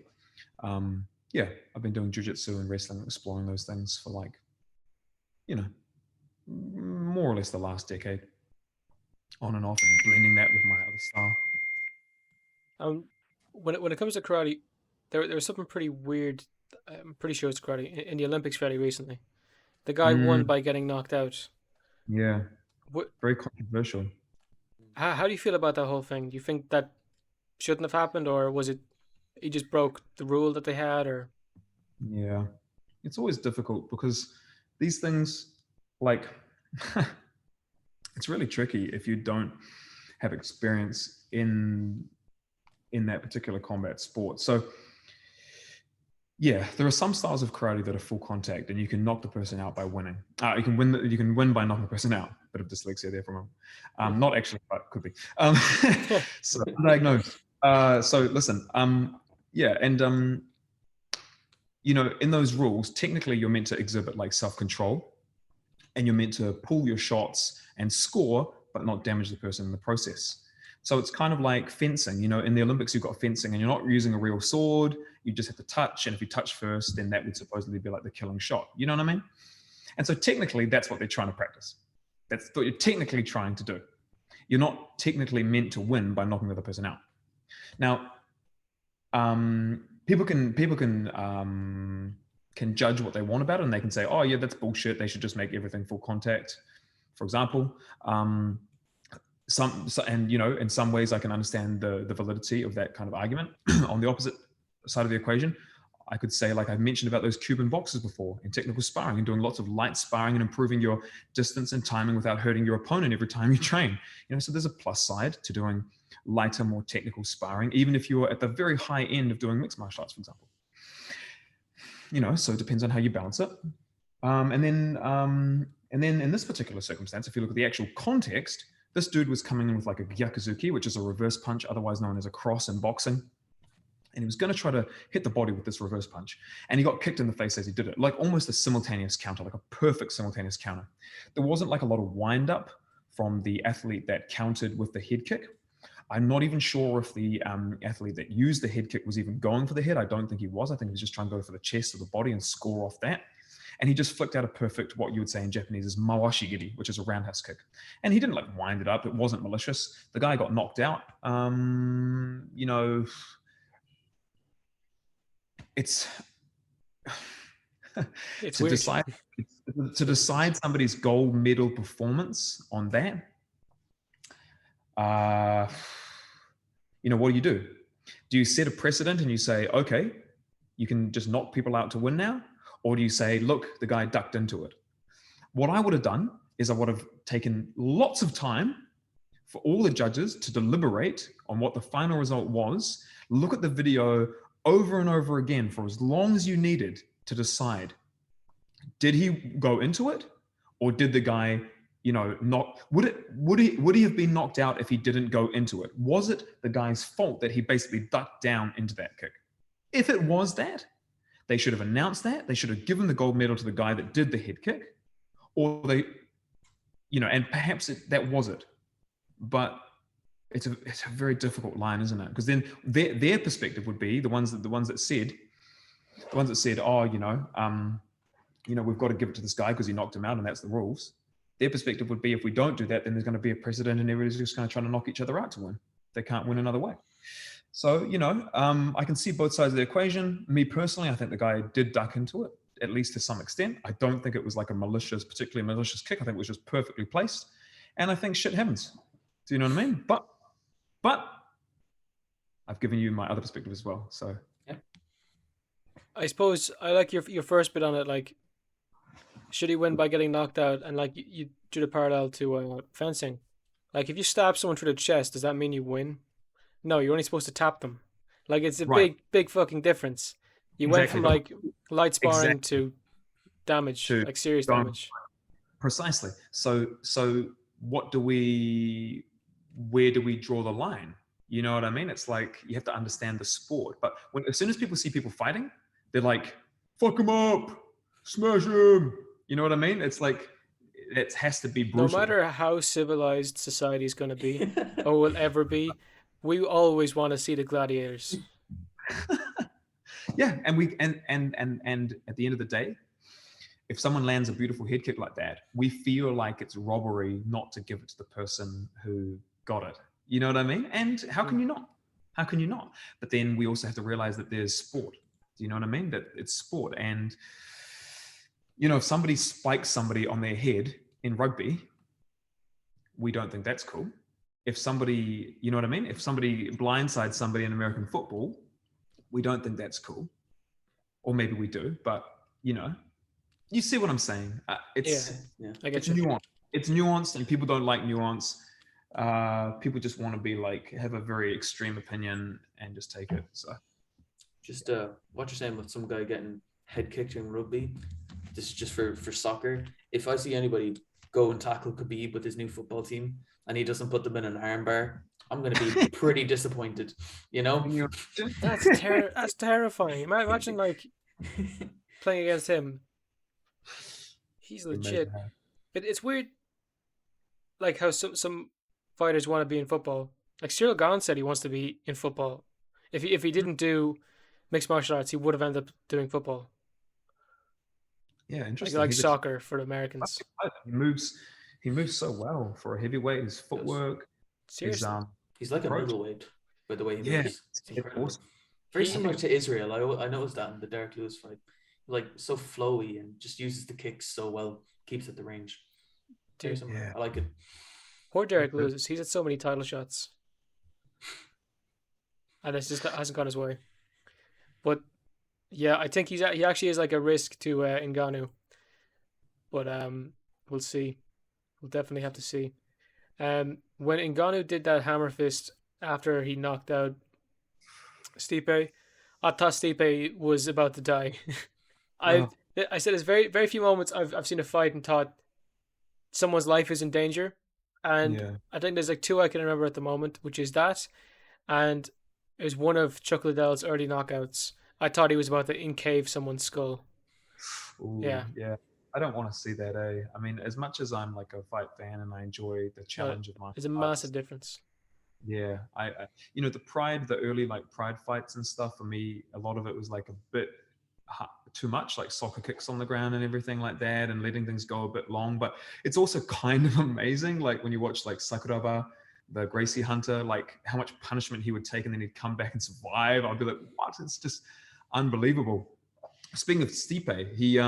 I've been doing jiu-jitsu and wrestling, exploring those things for more or less the last decade, on and off, and blending that with my other style. When it comes to karate, there was something pretty weird. I'm pretty sure it's karate in the Olympics fairly recently. The guy won by getting knocked out. Yeah, What? Very controversial. How do you feel about that whole thing? Do you think that shouldn't have happened, or was it he just broke the rule that they had, or? Yeah, it's always difficult because these things, it's really tricky if you don't have experience in that particular combat sport. So yeah, there are some styles of karate that are full contact, and you can knock the person out by winning. You can win by knocking the person out. Bit of dyslexia there from him. Not actually, but could be. So undiagnosed. So listen. Yeah, and in those rules, technically you're meant to exhibit self-control, and you're meant to pull your shots and score, but not damage the person in the process. So it's kind of like fencing. You know, in the Olympics, you've got fencing and you're not using a real sword. You just have to touch. And if you touch first, then that would supposedly be like the killing shot. You know what I mean? And so technically, that's what they're trying to practice. That's what you're technically trying to do. You're not technically meant to win by knocking the other person out. Now, people can judge what they want about it, and they can say, "Oh, yeah, that's bullshit. They should just make everything full contact." For example, and you know, in some ways, I can understand the validity of that kind of argument. On the opposite side of the equation, I could say, like I've mentioned about those Cuban boxers before, in technical sparring and doing lots of light sparring and improving your distance and timing without hurting your opponent every time you train. You know, so there's a plus side to doing lighter, more technical sparring, even if you're at the very high end of doing mixed martial arts, for example. You know, so it depends on how you balance it. And then in this particular circumstance, if you look at the actual context, this dude was coming in with like a gyakuzuki, which is a reverse punch, otherwise known as a cross in boxing. And he was going to try to hit the body with this reverse punch. And he got kicked in the face as he did it, like almost a simultaneous counter, like a perfect simultaneous counter. There wasn't like a lot of wind up from the athlete that countered with the head kick. I'm not even sure if the athlete that used the head kick was even going for the head. I don't think he was. I think he was just trying to go for the chest or the body and score off that. And he just flicked out a perfect, what you would say in Japanese is mawashigiri, which is a roundhouse kick. And he didn't like wind it up. It wasn't malicious. The guy got knocked out. You know, it's to weird. decide somebody's gold medal performance on that. You know, what do? Do you set a precedent and you say, okay, you can just knock people out to win now? Or do you say, look, the guy ducked into it? What I would have done is I would have taken lots of time for all the judges to deliberate on what the final result was, look at the video over and over again for as long as you needed to decide, did he go into it? Or did the guy, you know, would he have been knocked out if he didn't go into it? Was it the guy's fault that he basically ducked down into that kick? If it was that, they should have announced that. They should have given the gold medal to the guy that did the head kick, or they, you know, and perhaps that was it. But it's a very difficult line, isn't it? Because then their perspective would be the ones that said, oh, you know, we've got to give it to this guy because he knocked him out and that's the rules. Their perspective would be, if we don't do that, then there's going to be a precedent and everybody's just going to try to knock each other out to win. They can't win another way. So, you know, I can see both sides of the equation. Me personally, I think the guy did duck into it, at least to some extent. I don't think it was like a particularly malicious kick. I think it was just perfectly placed. And I think shit happens. Do you know what I mean? But I've given you my other perspective as well. So, yeah. I suppose I like your first bit on it. Like, should he win by getting knocked out? And like you drew the parallel to fencing. Like, if you stab someone through the chest, does that mean you win? No, you're only supposed to tap them. Like, it's a big fucking difference. You went from like light sparring to damage, like serious damage. Precisely. So where do we draw the line? You know what I mean? It's like you have to understand the sport. But as soon as people see people fighting, they're like, fuck him up, smash him. You know what I mean? It's like, it has to be brutal. No matter how civilized society is going to be or will ever be, we always want to see the gladiators. Yeah, and at the end of the day, if someone lands a beautiful head kick like that, we feel like it's robbery not to give it to the person who got it. You know what I mean? And how can you not? How can you not? But then we also have to realize that there's sport. Do you know what I mean? That it's sport. And, you know, if somebody spikes somebody on their head in rugby, we don't think that's cool. If somebody, you know what I mean? If somebody blindsides somebody in American football, we don't think that's cool. Or maybe we do, but, you know, you see what I'm saying? It's nuanced. It's nuanced, and people don't like nuance. People just want to be like, have a very extreme opinion and just take it. So, just what you're saying with some guy getting head kicked in rugby, this is just for soccer. If I see anybody go and tackle Khabib with his new football team and he doesn't put them in an armbar, I'm going to be pretty disappointed, you know? That's terrifying. Imagine like playing against him. He's legit. It's weird, like how some fighters want to be in football. Like Cyril Gahn said he wants to be in football. If he didn't do mixed martial arts, he would have ended up doing football, Yeah, interesting. like He's a soccer for the Americans. classic fighter. He moves so well for a heavyweight. His Does. footwork, his Seriously, He's like a approach. middleweight by the way he Yeah, moves. It's it's incredible. awesome. Very he similar to Israel. I noticed that in the Derek Lewis fight. Like so flowy and just uses the kicks so well, keeps at the range. Very dude. similar. Yeah. I like it. Poor Derek Lewis. He's had so many title shots, and it's just hasn't gone his way. But yeah, I think he actually is like a risk to Ngannou, but we'll see. We'll definitely have to see. When Ngannou did that hammer fist after he knocked out Stipe, I thought Stipe was about to die. I Oh, I said there's very few moments I've seen a fight and thought someone's life is in danger, and yeah. I think there's like two I can remember at the moment, which is that, and it was one of Chuck Liddell's early knockouts. I thought he was about to incave someone's skull. Ooh, Yeah, yeah. I don't want to see that, eh? I mean, as much as I'm like a fight fan and I enjoy the no, challenge of martial there's a massive arts, difference. yeah, the early like pride fights and stuff for me, a lot of it was like a bit too much, like soccer kicks on the ground and everything like that, and letting things go a bit long. But it's also kind of amazing, like when you watch like Sakuraba, the Gracie Hunter, like how much punishment he would take and then he'd come back and survive. I'd be like, what? It's just unbelievable. Speaking of Stipe, do you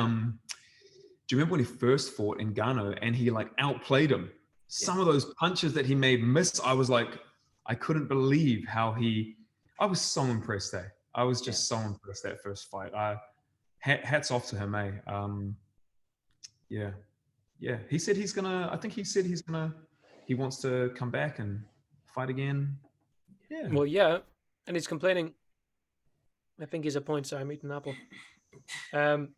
remember when he first fought in Ghana and he like outplayed him? Yeah. Some of those punches that he made miss, I was like, I couldn't believe how I was so impressed there. I was Yeah. just so impressed that first fight. Hats off to him, eh? Yeah, yeah. I think he said he wants to come back and fight again. Yeah. Well, yeah, and he's complaining. I think he's a point. Sorry, I'm eating an apple. Um,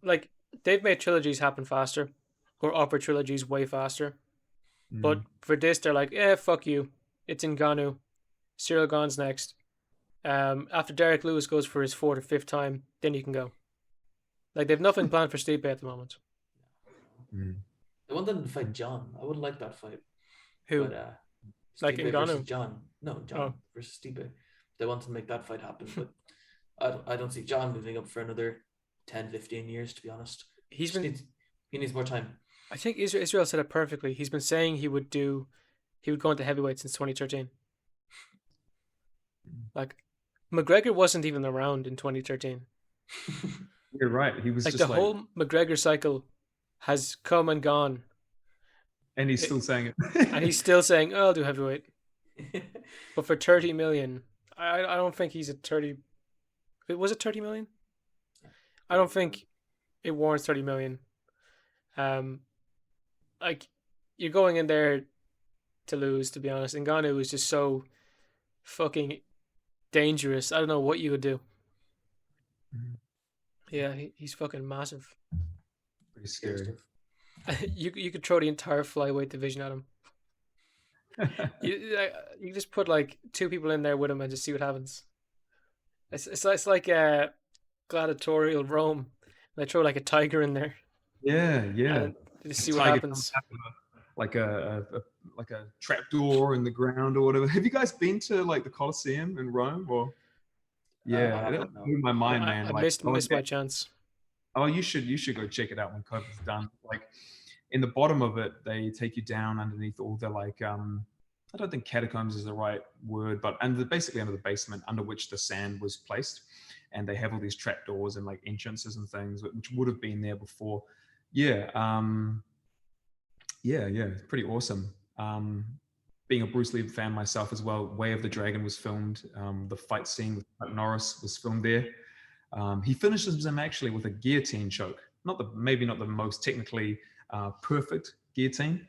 like they've made trilogies happen faster, or upper trilogies way faster. But Mm. for this, they're like, "Yeah, fuck you. It's Ngannou. Cyril Gane's next. After Derek Lewis goes for his fourth or fifth time, then you can go." Like they've nothing planned for Stipe at the moment. Mm. They want them to fight John. I would like that fight. Who? But Like Stipe versus Ngannou? John. No, Oh, John versus Stipe. They want to make that fight happen, but I don't see John moving up for another 10, 15 years, to be honest. he's Just been. needs he needs more time. I think Israel said it perfectly. He's been saying he would go into heavyweight since 2013. Like McGregor wasn't even around in 2013. You're right. He was Like the just like, whole McGregor cycle has come and gone, and he's it, still saying and he's it. still saying, "Oh, I'll do heavyweight." But for 30 million, I don't think he's at 30. Was it 30 million? I don't think it warrants 30 million. Um, like you're going in there to lose. To be honest, Ngannou is just so fucking dangerous. I don't know what you would do. Yeah, he's fucking massive. Pretty Scary scary. stuff. You could throw the entire flyweight division at him. You just put like two people in there with him and just see what happens. It's like a gladiatorial Rome. They throw like a tiger in there Yeah, yeah. and just see what Tiger comes happens. out with like a trap door in the ground or whatever. Have you guys been to like the Colosseum in Rome? Or I yeah, that haven't no. blew my mind, man. I Like, missed my chance. oh, you should go check it out when COVID's done. Like in the bottom of it, they take you down underneath all the like I don't think catacombs is the right word, but basically under the basement under which the sand was placed, and they have all these trapdoors and like entrances and things which would have been there before. Yeah, yeah, pretty awesome. Being a Bruce Lee fan myself as well, Way of the Dragon was filmed. The fight scene with Chuck Norris was filmed there. He finishes him actually with a guillotine choke. Maybe not the most technically perfect guillotine,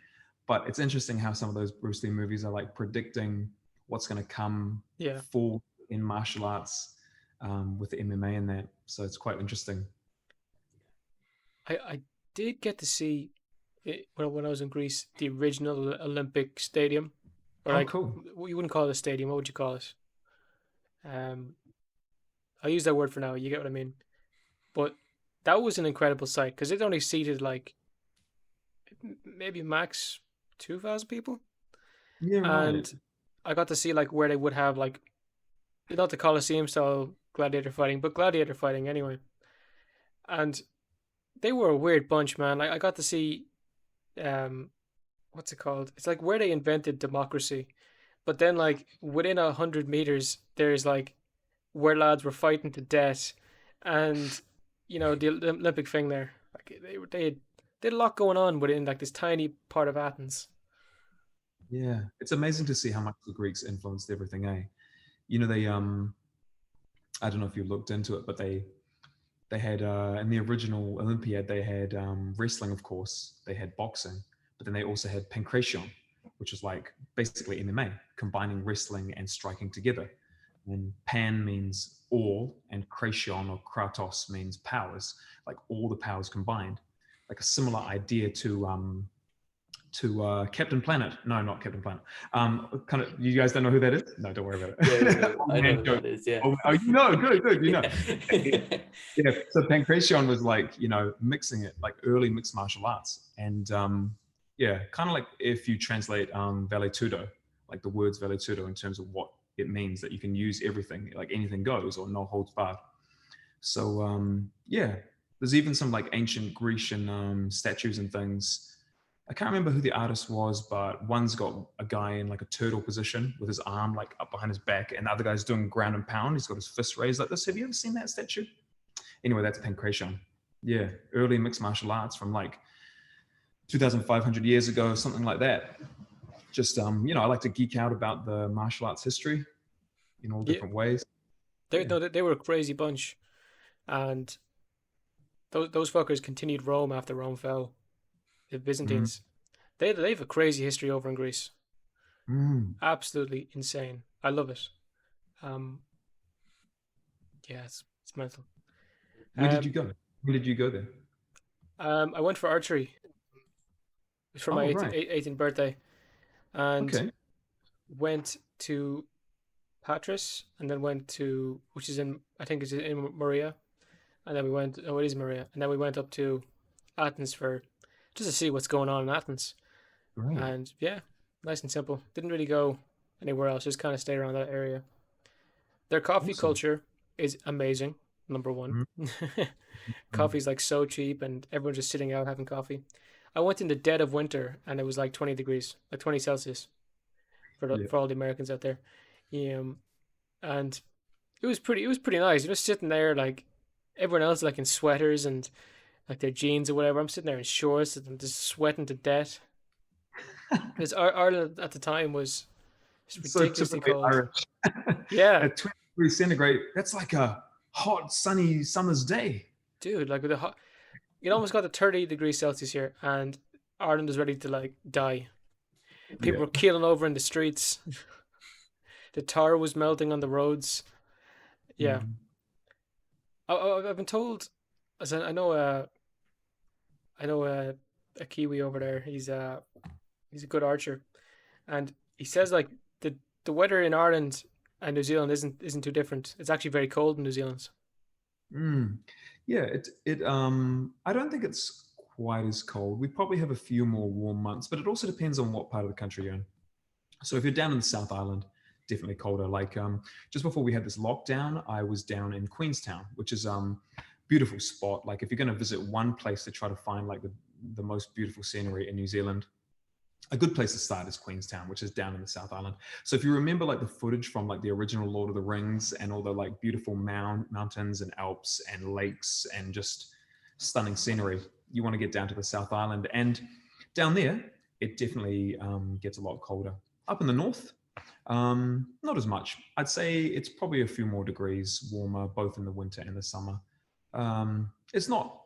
but it's interesting how some of those Bruce Lee movies are like predicting what's going to come Yeah, forward in martial arts with the MMA and that. So it's quite interesting. I did get to see it when I was in Greece the original Olympic stadium, or Oh, like cool. you wouldn't call it a stadium. What would you call it? I'll use that word for now. You get what I mean. But that was an incredible sight because it only seated like maybe max 2,000 people, Yeah, right. and I got to see like where they would have like not the Coliseum style gladiator fighting, but gladiator fighting anyway. And they were a weird bunch, man. Like I got to see um what's it called? It's like where they invented democracy. But then like within 100 meters there's like where lads were fighting to death, and the Olympic thing there. Like they had a lot going on within like this tiny part of Athens. Yeah, it's amazing to see how much the Greeks influenced everything, eh? You know, they I don't know if you looked into it, but they had in the original Olympiad they had wrestling, of course. They had boxing, but then they also had pankration, which is like basically MMA, combining wrestling and striking together. And pan means all, and kraton or kratos means powers, like all the powers combined. Like a similar idea to Captain Planet. No, not Captain Planet. Kind of. You guys don't know who that is? No, don't worry about it. Yeah, I know who that is. Yeah. Oh, you know, good. You know. Yeah. Yeah. So pankration was like mixing it, like early mixed martial arts, and yeah, kind of like if you translate vale tudo, like the words vale tudo in terms of what it means, that you can use everything, like anything goes or no holds barred. So yeah, there's even some like ancient Grecian statues and things. I can't remember who the artist was, but one's got a guy in like a turtle position with his arm like up behind his back, and the other guy's doing ground and pound. He's got his fist raised like this. Have you ever seen that statue? Anyway, that's pankration. Yeah, early mixed martial arts from like 2,500 years ago, something like that. Just I like to geek out about the martial arts history in all Yeah, different ways. they Yeah. no, they were a crazy bunch, and those fuckers continued Rome after Rome fell. The Mm. Byzantines. They have a crazy history over in Greece. Mm. Absolutely insane. I love it. Um, yeah, it's mental. Where did you Um, go? When did you go there? I went for archery. It was for my Oh, right. 18th birthday, and Okay. went to Patras, and then went to which is in I think it's in Maria, and then we went. Oh, it is Maria, and then we went up to Athens for just to see what's going on in Athens. Great. And yeah, nice and simple. Didn't really go anywhere else. Just kind of stay around that area. Their coffee Awesome. culture is amazing. Number one, Mm. Mm. coffee's like so cheap, and everyone's just sitting out having coffee. I went in the dead of winter, and it was like 20 degrees, like 20 Celsius Yeah. for all the Americans out there. And it was pretty nice. You're just sitting there like everyone else like in sweaters and like their jeans or whatever. I'm sitting there in shorts and just sweating to death because Ireland at the time was just So ridiculously typically cold. Irish. Yeah, At 20 degrees centigrade, that's like a hot, sunny summer's day. dude, like with the hot, it almost got to 30 degrees Celsius here, and Ireland was ready to like die. People Yeah. were keeling over in the streets. The tar was melting on the roads. Yeah, Mm. I've been told. As I know a Kiwi over there. He's a good archer, and he says like the weather in Ireland and New Zealand isn't too different. It's actually very cold in New Zealand. Mm. Yeah, I don't think it's quite as cold. We probably have a few more warm months, but it also depends on what part of the country you're in. So if you're down in the South Island, definitely colder. Like just before we had this lockdown, I was down in Queenstown, which is beautiful spot. Like if you're going to visit one place to try to find like the most beautiful scenery in New Zealand, a good place to start is Queenstown, which is down in the South Island. So if you remember like the footage from like the original Lord of the Rings and all the like beautiful mountains and Alps and lakes and just stunning scenery, you want to get down to the South Island. And down there, it definitely gets a lot colder. Up in the north, not as much. I'd say it's probably a few more degrees warmer, both in the winter and the summer. It's not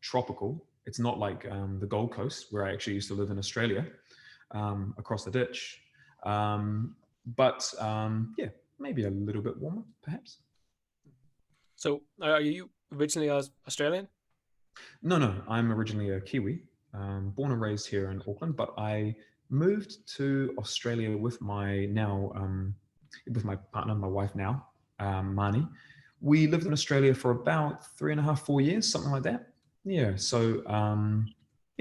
tropical. It's not like the Gold Coast, where I actually used to live in Australia, across the ditch. But yeah, maybe a little bit warmer, perhaps. So are you originally Australian? No, I'm originally a Kiwi, born and raised here in Auckland, but I moved to Australia with my partner, my wife now, Marnie. We lived in Australia for about 3.5, 4 years, something like that. Yeah. So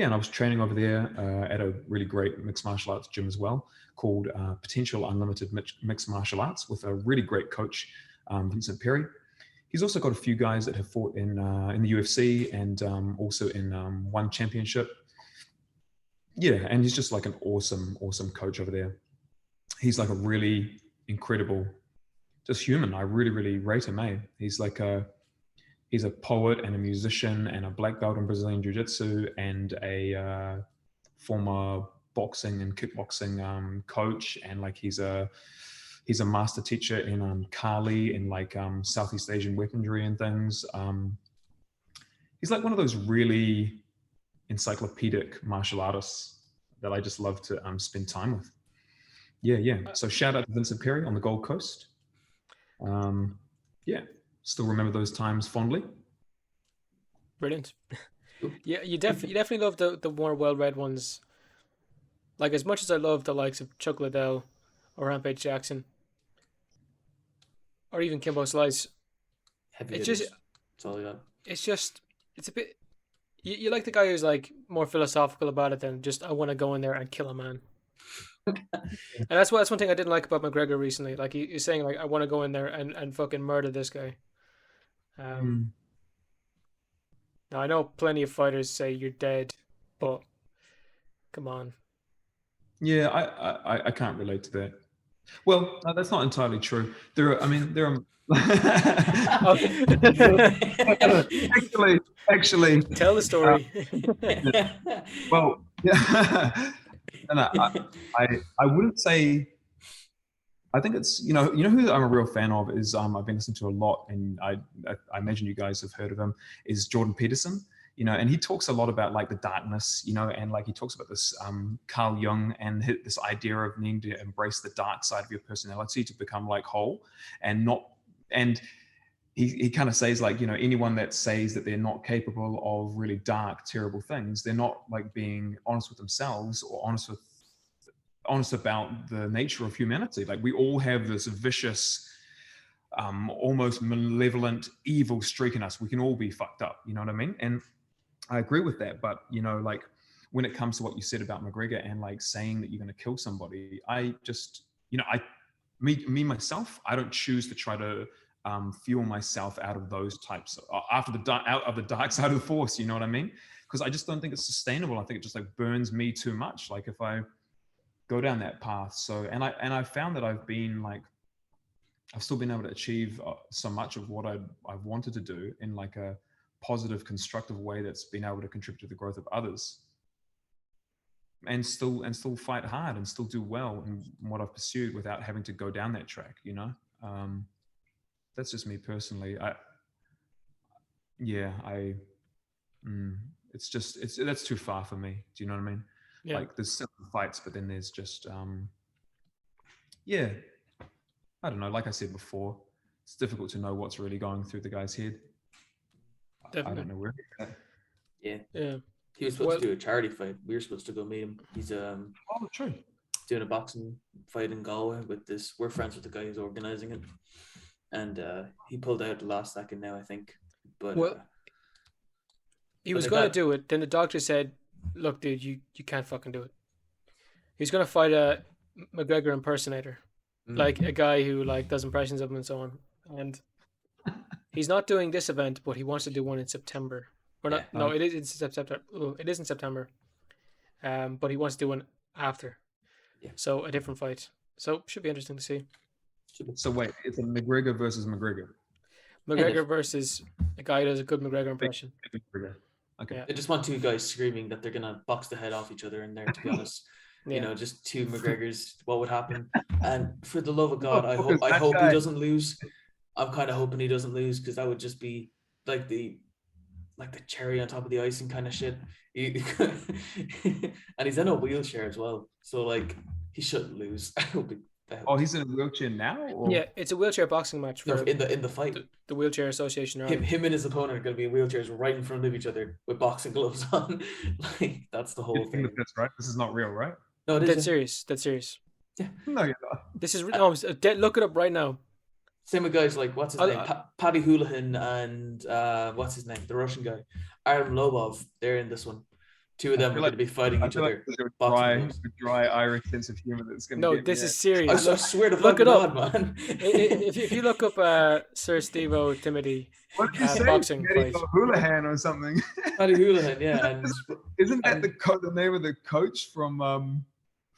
yeah, and I was training over there at a really great mixed martial arts gym as well, called Potential Unlimited Mixed Martial Arts, with a really great coach, Vincent Perry. He's also got a few guys that have fought in the UFC and also in one championship. Yeah, and he's just like an awesome coach over there. He's like a really incredible, just human. I really rate him. He's like he's a poet and a musician and a black belt in Brazilian Jiu-Jitsu and a former boxing and kickboxing coach, and like he's a master teacher in Kali and like Southeast Asian weaponry and things. He's like one of those really encyclopedic martial artists that I just love to spend time with. Yeah. So shout out to Vincent Perry on the Gold Coast. Yeah, still remember those times fondly. Brilliant. Yeah, you definitely love the more well-read ones. Like, as much as I love the likes of Chuck Liddell or Rampage Jackson or even Kimbo Slice, Heavy it's hitters. just That's all I got. it's a bit. You like the guy who's like more philosophical about it than just I want to go in there and kill a man. And that's one thing I didn't like about McGregor recently. Like he's saying like I want to go in there and fucking murder this guy. Now I know plenty of fighters say you're dead, but come on. Yeah, I can't relate to that. Well, no, that's not entirely true. There are. actually, Tell the story. well, yeah. And I wouldn't say. I think it's you know who I'm a real fan of is I've been listening to a lot, and I imagine you guys have heard of him, is Jordan Peterson. And he talks a lot about like the darkness, and like he talks about this Carl Jung and this idea of needing to embrace the dark side of your personality to become like whole, and he kind of says like, anyone that says that they're not capable of really dark, terrible things, they're not like being honest with themselves or honest about the nature of humanity. Like we all have this vicious, almost malevolent, evil streak in us. We can all be fucked up. You know what I mean? And I agree with that. But, like when it comes to what you said about McGregor and like saying that you're going to kill somebody, I just, me myself, I don't choose to try to fuel myself out of those types out of the dark side of the force. You know what I mean? Because I just don't think it's sustainable. I think it just like burns me too much. Like if I go down that path. So, and I found that I've still been able to achieve so much of what I've wanted to do in like a positive, constructive way that's been able to contribute to the growth of others, and still fight hard and still do well in what I've pursued without having to go down that track. That's just me personally. That's too far for me. Do you know what I mean? Yeah. Like there's certain fights, but then there's just I don't know. Like I said before, it's difficult to know what's really going through the guy's head. Definitely. I don't know where. Yeah. He was supposed to do a charity fight. We were supposed to go meet him. He's true. Doing a boxing fight in Galway with this. We're friends with the guy who's organizing it, and he pulled out at the last second now, I think. But he was going to do it. Then the doctor said, "Look, dude, you can't fucking do it." He's going to fight a McGregor impersonator, like a guy who like does impressions of him and so on. And he's not doing this event, but he wants to do one in September. Or not? Yeah. No, it is in September. It is in September. But he wants to do one after. Yeah. So a different fight. So should be interesting to see. So wait, it's a McGregor versus McGregor. McGregor versus a guy who does a good McGregor impression. Okay. Yeah. I just want two guys screaming that they're gonna box the head off each other in there. To be honest, just two McGregors. What would happen? And for the love of God, I hope he doesn't lose. I'm kind of hoping he doesn't lose because that would just be like the cherry on top of the icing kind of shit. And he's in a wheelchair as well, so like he shouldn't lose. Oh, he's in a wheelchair now? Or? Yeah, it's a wheelchair boxing match for in the fight. The Wheelchair Association. Him and his opponent are going to be in wheelchairs right in front of each other with boxing gloves on. Like that's the whole thing. That's right. This is not real, right? No, it is. That's serious. Yeah. No, you're not. This is look it up right now. Same with guys like what's his name, Paddy Holohan and what's his name, the Russian guy, Artem Lobov. They're in this one. Two of them are feel going like to be fighting I each feel like other. there's Boxing a gloves. dry Irish sense of humor that's going to No, get me this is out. serious. I swear to Look fucking it up. God, man. If you look up Sir Steve-O Timothy What did you say? boxing Paddy fight, O'Houlihan or something? Paddy Houlihan, yeah, Isn't that and the name of the coach from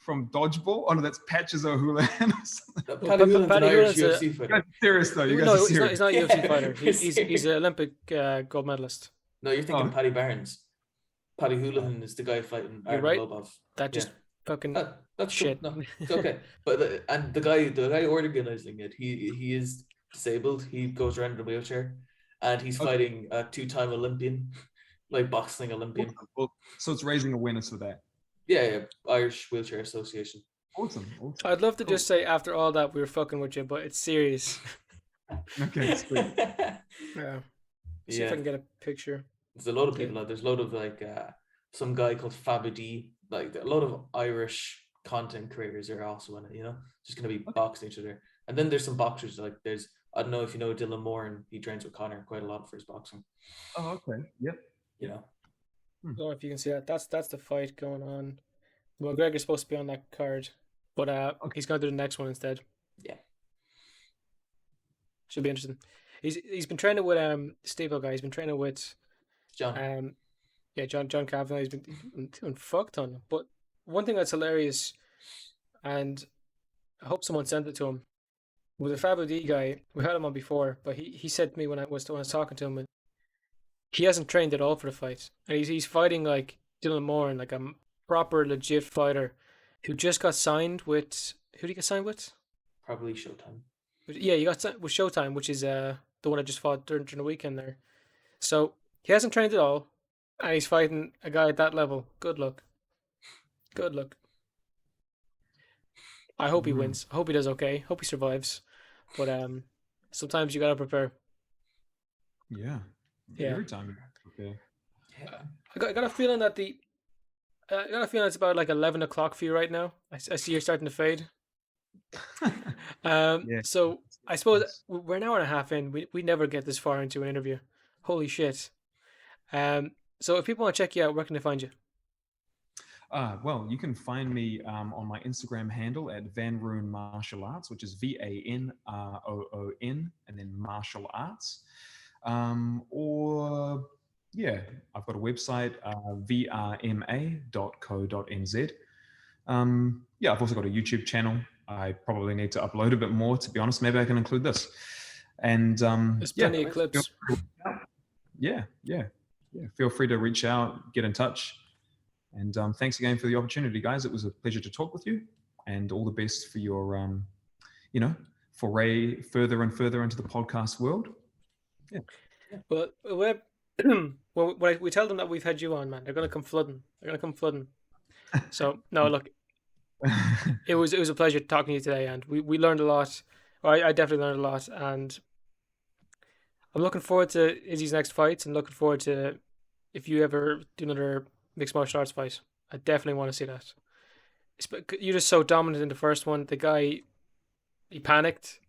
Dodgeball? Oh no, that's Patches O'Houlihan or something. well, Paddy Houlihan's an Paddy Irish Hoolan's UFC You guys fighter. are serious though. You guys are no, he's not. serious. He's not a UFC Yeah, fighter. we're He's an Olympic gold medalist. No, you're thinking Oh. Paddy Barnes. Paddy Houlihan is the guy fighting You're Artem right. Lobov. That Yeah, just fucking that's shit. cool. No, it's okay. But the guy organizing it, he is disabled. He goes around in a wheelchair, and he's Okay. fighting a 2-time Olympian, like boxing Olympian. Awesome. So it's raising awareness for that. Yeah, Irish Wheelchair Association. Awesome. I'd love to Cool. just say after all that we were fucking with you, but it's serious. Okay, sweet. Yeah. See if I can get a picture. There's a lot of people out. There's a lot of like some guy called Fabidi. Like a lot of Irish content creators are also in it. Just gonna be boxing each other. And then there's some boxers. Like there's I don't know if you know Dylan Moore, and he trains with Conor quite a lot for his boxing. Oh, okay. Yep. You know. I don't know if you can see that. That's the fight going on. McGregor's supposed to be on that card, but he's gonna do the next one instead. Yeah. Should be interesting. He's been training with Steve-O guy. He's been training with John. John Kavanagh. He's been doing fuck ton. But one thing that's hilarious, and I hope someone sent it to him, with the Fabio guy. We had him on before, but he said to me when I was talking to him, he hasn't trained at all for the fight, and he's fighting like Dylan Moore, and like a proper legit fighter who just got signed with. Who did he get signed with? Probably Showtime. Yeah, he got signed with Showtime, which is the one I just fought during the weekend there. So he hasn't trained at all, and he's fighting a guy at that level. Good luck. Good luck. I hope he wins. I hope he does okay. Hope he survives. But sometimes you gotta prepare. Yeah. Yeah. Every time. Okay. Yeah. I got a feeling that I got a feeling it's about like 11 o'clock for you right now. I see you're starting to fade. Yeah. So I suppose we're an hour and a half in. We never get this far into an interview. Holy shit. So if people want to check you out, where can they find you? Well, you can find me on my Instagram handle at Van Roon Martial Arts, which is VANROON and then martial arts. Or yeah, I've got a website, vrma.co.nz. Yeah, I've also got a YouTube channel. I probably need to upload a bit more, to be honest. Maybe I can include this. And there's plenty of clips. Yeah. Feel free to reach out, get in touch. And thanks again for the opportunity, guys. It was a pleasure to talk with you, and all the best for your, foray further and further into the podcast world. Yeah. Well, when we tell them that we've had you on, man, they're gonna come flooding. So no, look, it was a pleasure talking to you today, and we learned a lot. I definitely learned a lot, and I'm looking forward to Izzy's next fights, and looking forward to if you ever do another mixed martial arts fight. I definitely want to see that. You're just so dominant in the first one. The guy, he panicked,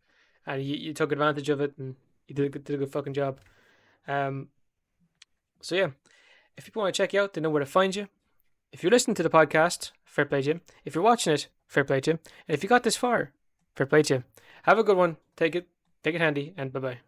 and you took advantage of it, and you did a good fucking job. So yeah, if people want to check you out, they know where to find you. If you're listening to the podcast, fair play to you. If you're watching it, fair play to you. And if you got this far, fair play to you. Have a good one. Take it handy, and bye bye.